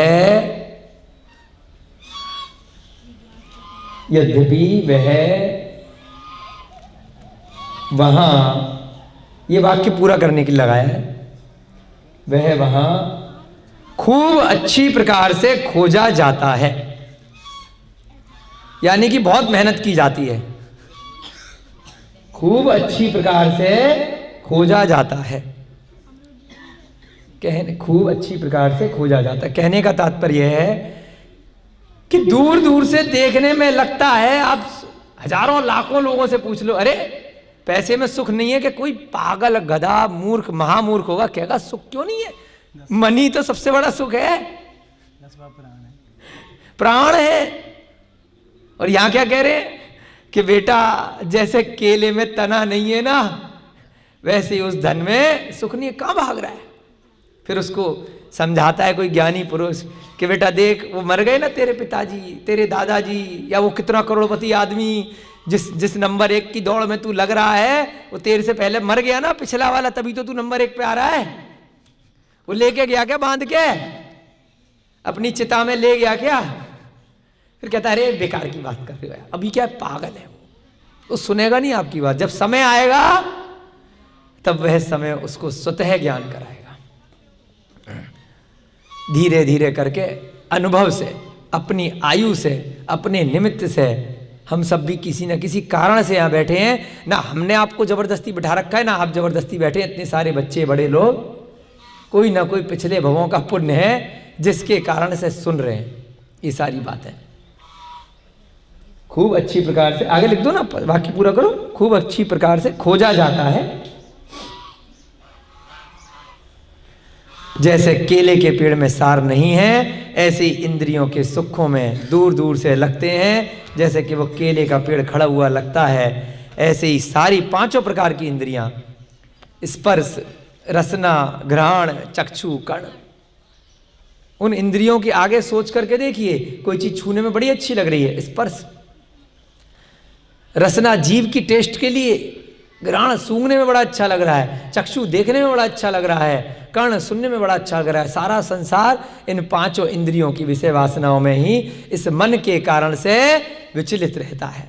वहां, ये वाक्य पूरा करने के लिए लगाया है, वह वहां खूब अच्छी प्रकार से खोजा जाता है, यानी कि बहुत मेहनत की जाती है। खूब अच्छी प्रकार से खोजा जाता है, कहने खूब अच्छी प्रकार से खोजा जाता है। कहने का तात्पर्य है कि दूर दूर से देखने में लगता है, आप हजारों लाखों लोगों से पूछ लो, अरे पैसे में सुख नहीं है, कि कोई पागल गधा मूर्ख महामूर्ख होगा कहेगा सुख क्यों नहीं है, मनी तो सबसे बड़ा सुख है, 10वां प्राण है, प्राण है। और यहां क्या कह रहे हैं कि बेटा जैसे केले में तना नहीं है ना, वैसे ही उस धन में सुख नहीं है, कहां भाग रहा है। फिर उसको समझाता है कोई ज्ञानी पुरुष कि बेटा देख, वो मर गए ना तेरे पिताजी, तेरे दादाजी, या वो कितना करोड़पति आदमी जिस नंबर 1 की दौड़ में तू लग रहा है, वो तेरे से पहले मर गया ना पिछला वाला, तभी तो तू नंबर 1 पे आ रहा है। वो लेके गया क्या बांध के, अपनी चिता में ले गया क्या? फिर कहता है अरे बेकार की बात कर रहे हो, अभी क्या पागल है वो सुनेगा नहीं आपकी बात। जब समय आएगा तब वह समय उसको स्वतः ज्ञान कराएगा। धीरे धीरे करके अनुभव से, अपनी आयु से, अपने निमित्त से, हम सब भी किसी न किसी कारण से यहाँ बैठे हैं ना। हमने आपको जबरदस्ती बिठा रखा है ना आप जबरदस्ती बैठे हैं। इतने सारे बच्चे बड़े लोग, कोई ना कोई पिछले भवों का पुण्य है जिसके कारण से सुन रहे हैं ये सारी बातें। खूब अच्छी प्रकार से, आगे लिख दो ना, वाक्य पूरा करो। खूब अच्छी प्रकार से खोजा जाता है, जैसे केले के पेड़ में सार नहीं है, ऐसे ही इंद्रियों के सुखों में दूर दूर से लगते हैं। जैसे कि वो केले का पेड़ खड़ा हुआ लगता है, ऐसे ही सारी 5 प्रकार की इंद्रियां, स्पर्श, रसना, घ्राण, चक्षु, कर्ण, उन इंद्रियों के आगे सोच करके देखिए। कोई चीज छूने में बड़ी अच्छी लग रही है, स्पर्श। रसना जीव की टेस्ट के लिए, घ्राण सूंघने में बड़ा अच्छा लग रहा है, चक्षु देखने में बड़ा अच्छा लग रहा है, कर्ण सुनने में बड़ा अच्छा लग रहा है। सारा संसार इन 5 इंद्रियों की विषय वासनाओं में ही, इस मन के कारण से विचलित रहता है।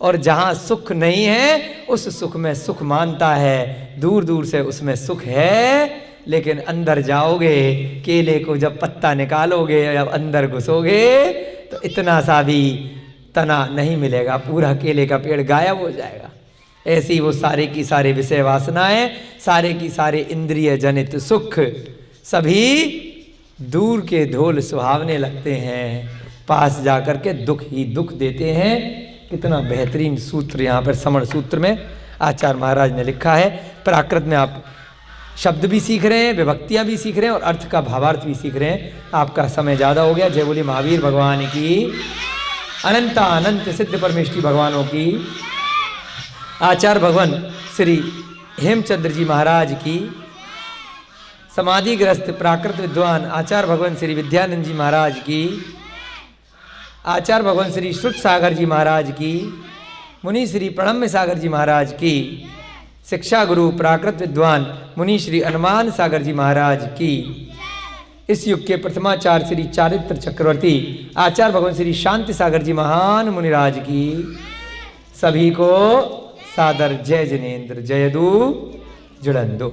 और जहाँ सुख नहीं है उस सुख में सुख मानता है, दूर दूर से उसमें सुख है, लेकिन अंदर जाओगे, केले को जब पत्ता निकालोगे, जब अंदर घुसोगे तो इतना सा भी तना नहीं मिलेगा, पूरा केले का पेड़ गायब हो जाएगा। ऐसी वो सारे की सारे विषय वासनाएं, सारे की सारे इंद्रिय जनित सुख सभी दूर के ढोल सुहावने लगते हैं, पास जाकर के दुख ही दुख देते हैं। कितना बेहतरीन सूत्र यहाँ पर समण सूत्र में आचार्य महाराज ने लिखा है। प्राकृत में आप शब्द भी सीख रहे हैं, विभक्तियाँ भी सीख रहे हैं और अर्थ का भावार्थ भी सीख रहे हैं। आपका समय ज़्यादा हो गया। जय बोली महावीर भगवान की, अनंता अनंत सिद्ध परमेष्ठी भगवानों की, आचार्य भगवान श्री हेमचंद्र जी महाराज की, समाधिग्रस्त प्राकृत विद्वान आचार्य भगवान श्री विद्यानंद जी महाराज की, आचार्य भगवान श्री श्रुत सागर जी महाराज की, मुनि श्री प्रणम्य सागर जी महाराज की, शिक्षा गुरु प्राकृत विद्वान मुनि श्री हनुमान सागर जी महाराज की, इस युग के प्रथमाचार्य श्री चारित्र चक्रवर्ती आचार्य भगवान श्री शांति सागर जी महान मुनिराज की, सभी को सादर जय जिनेन्द्र, जय दू जुड़न दो।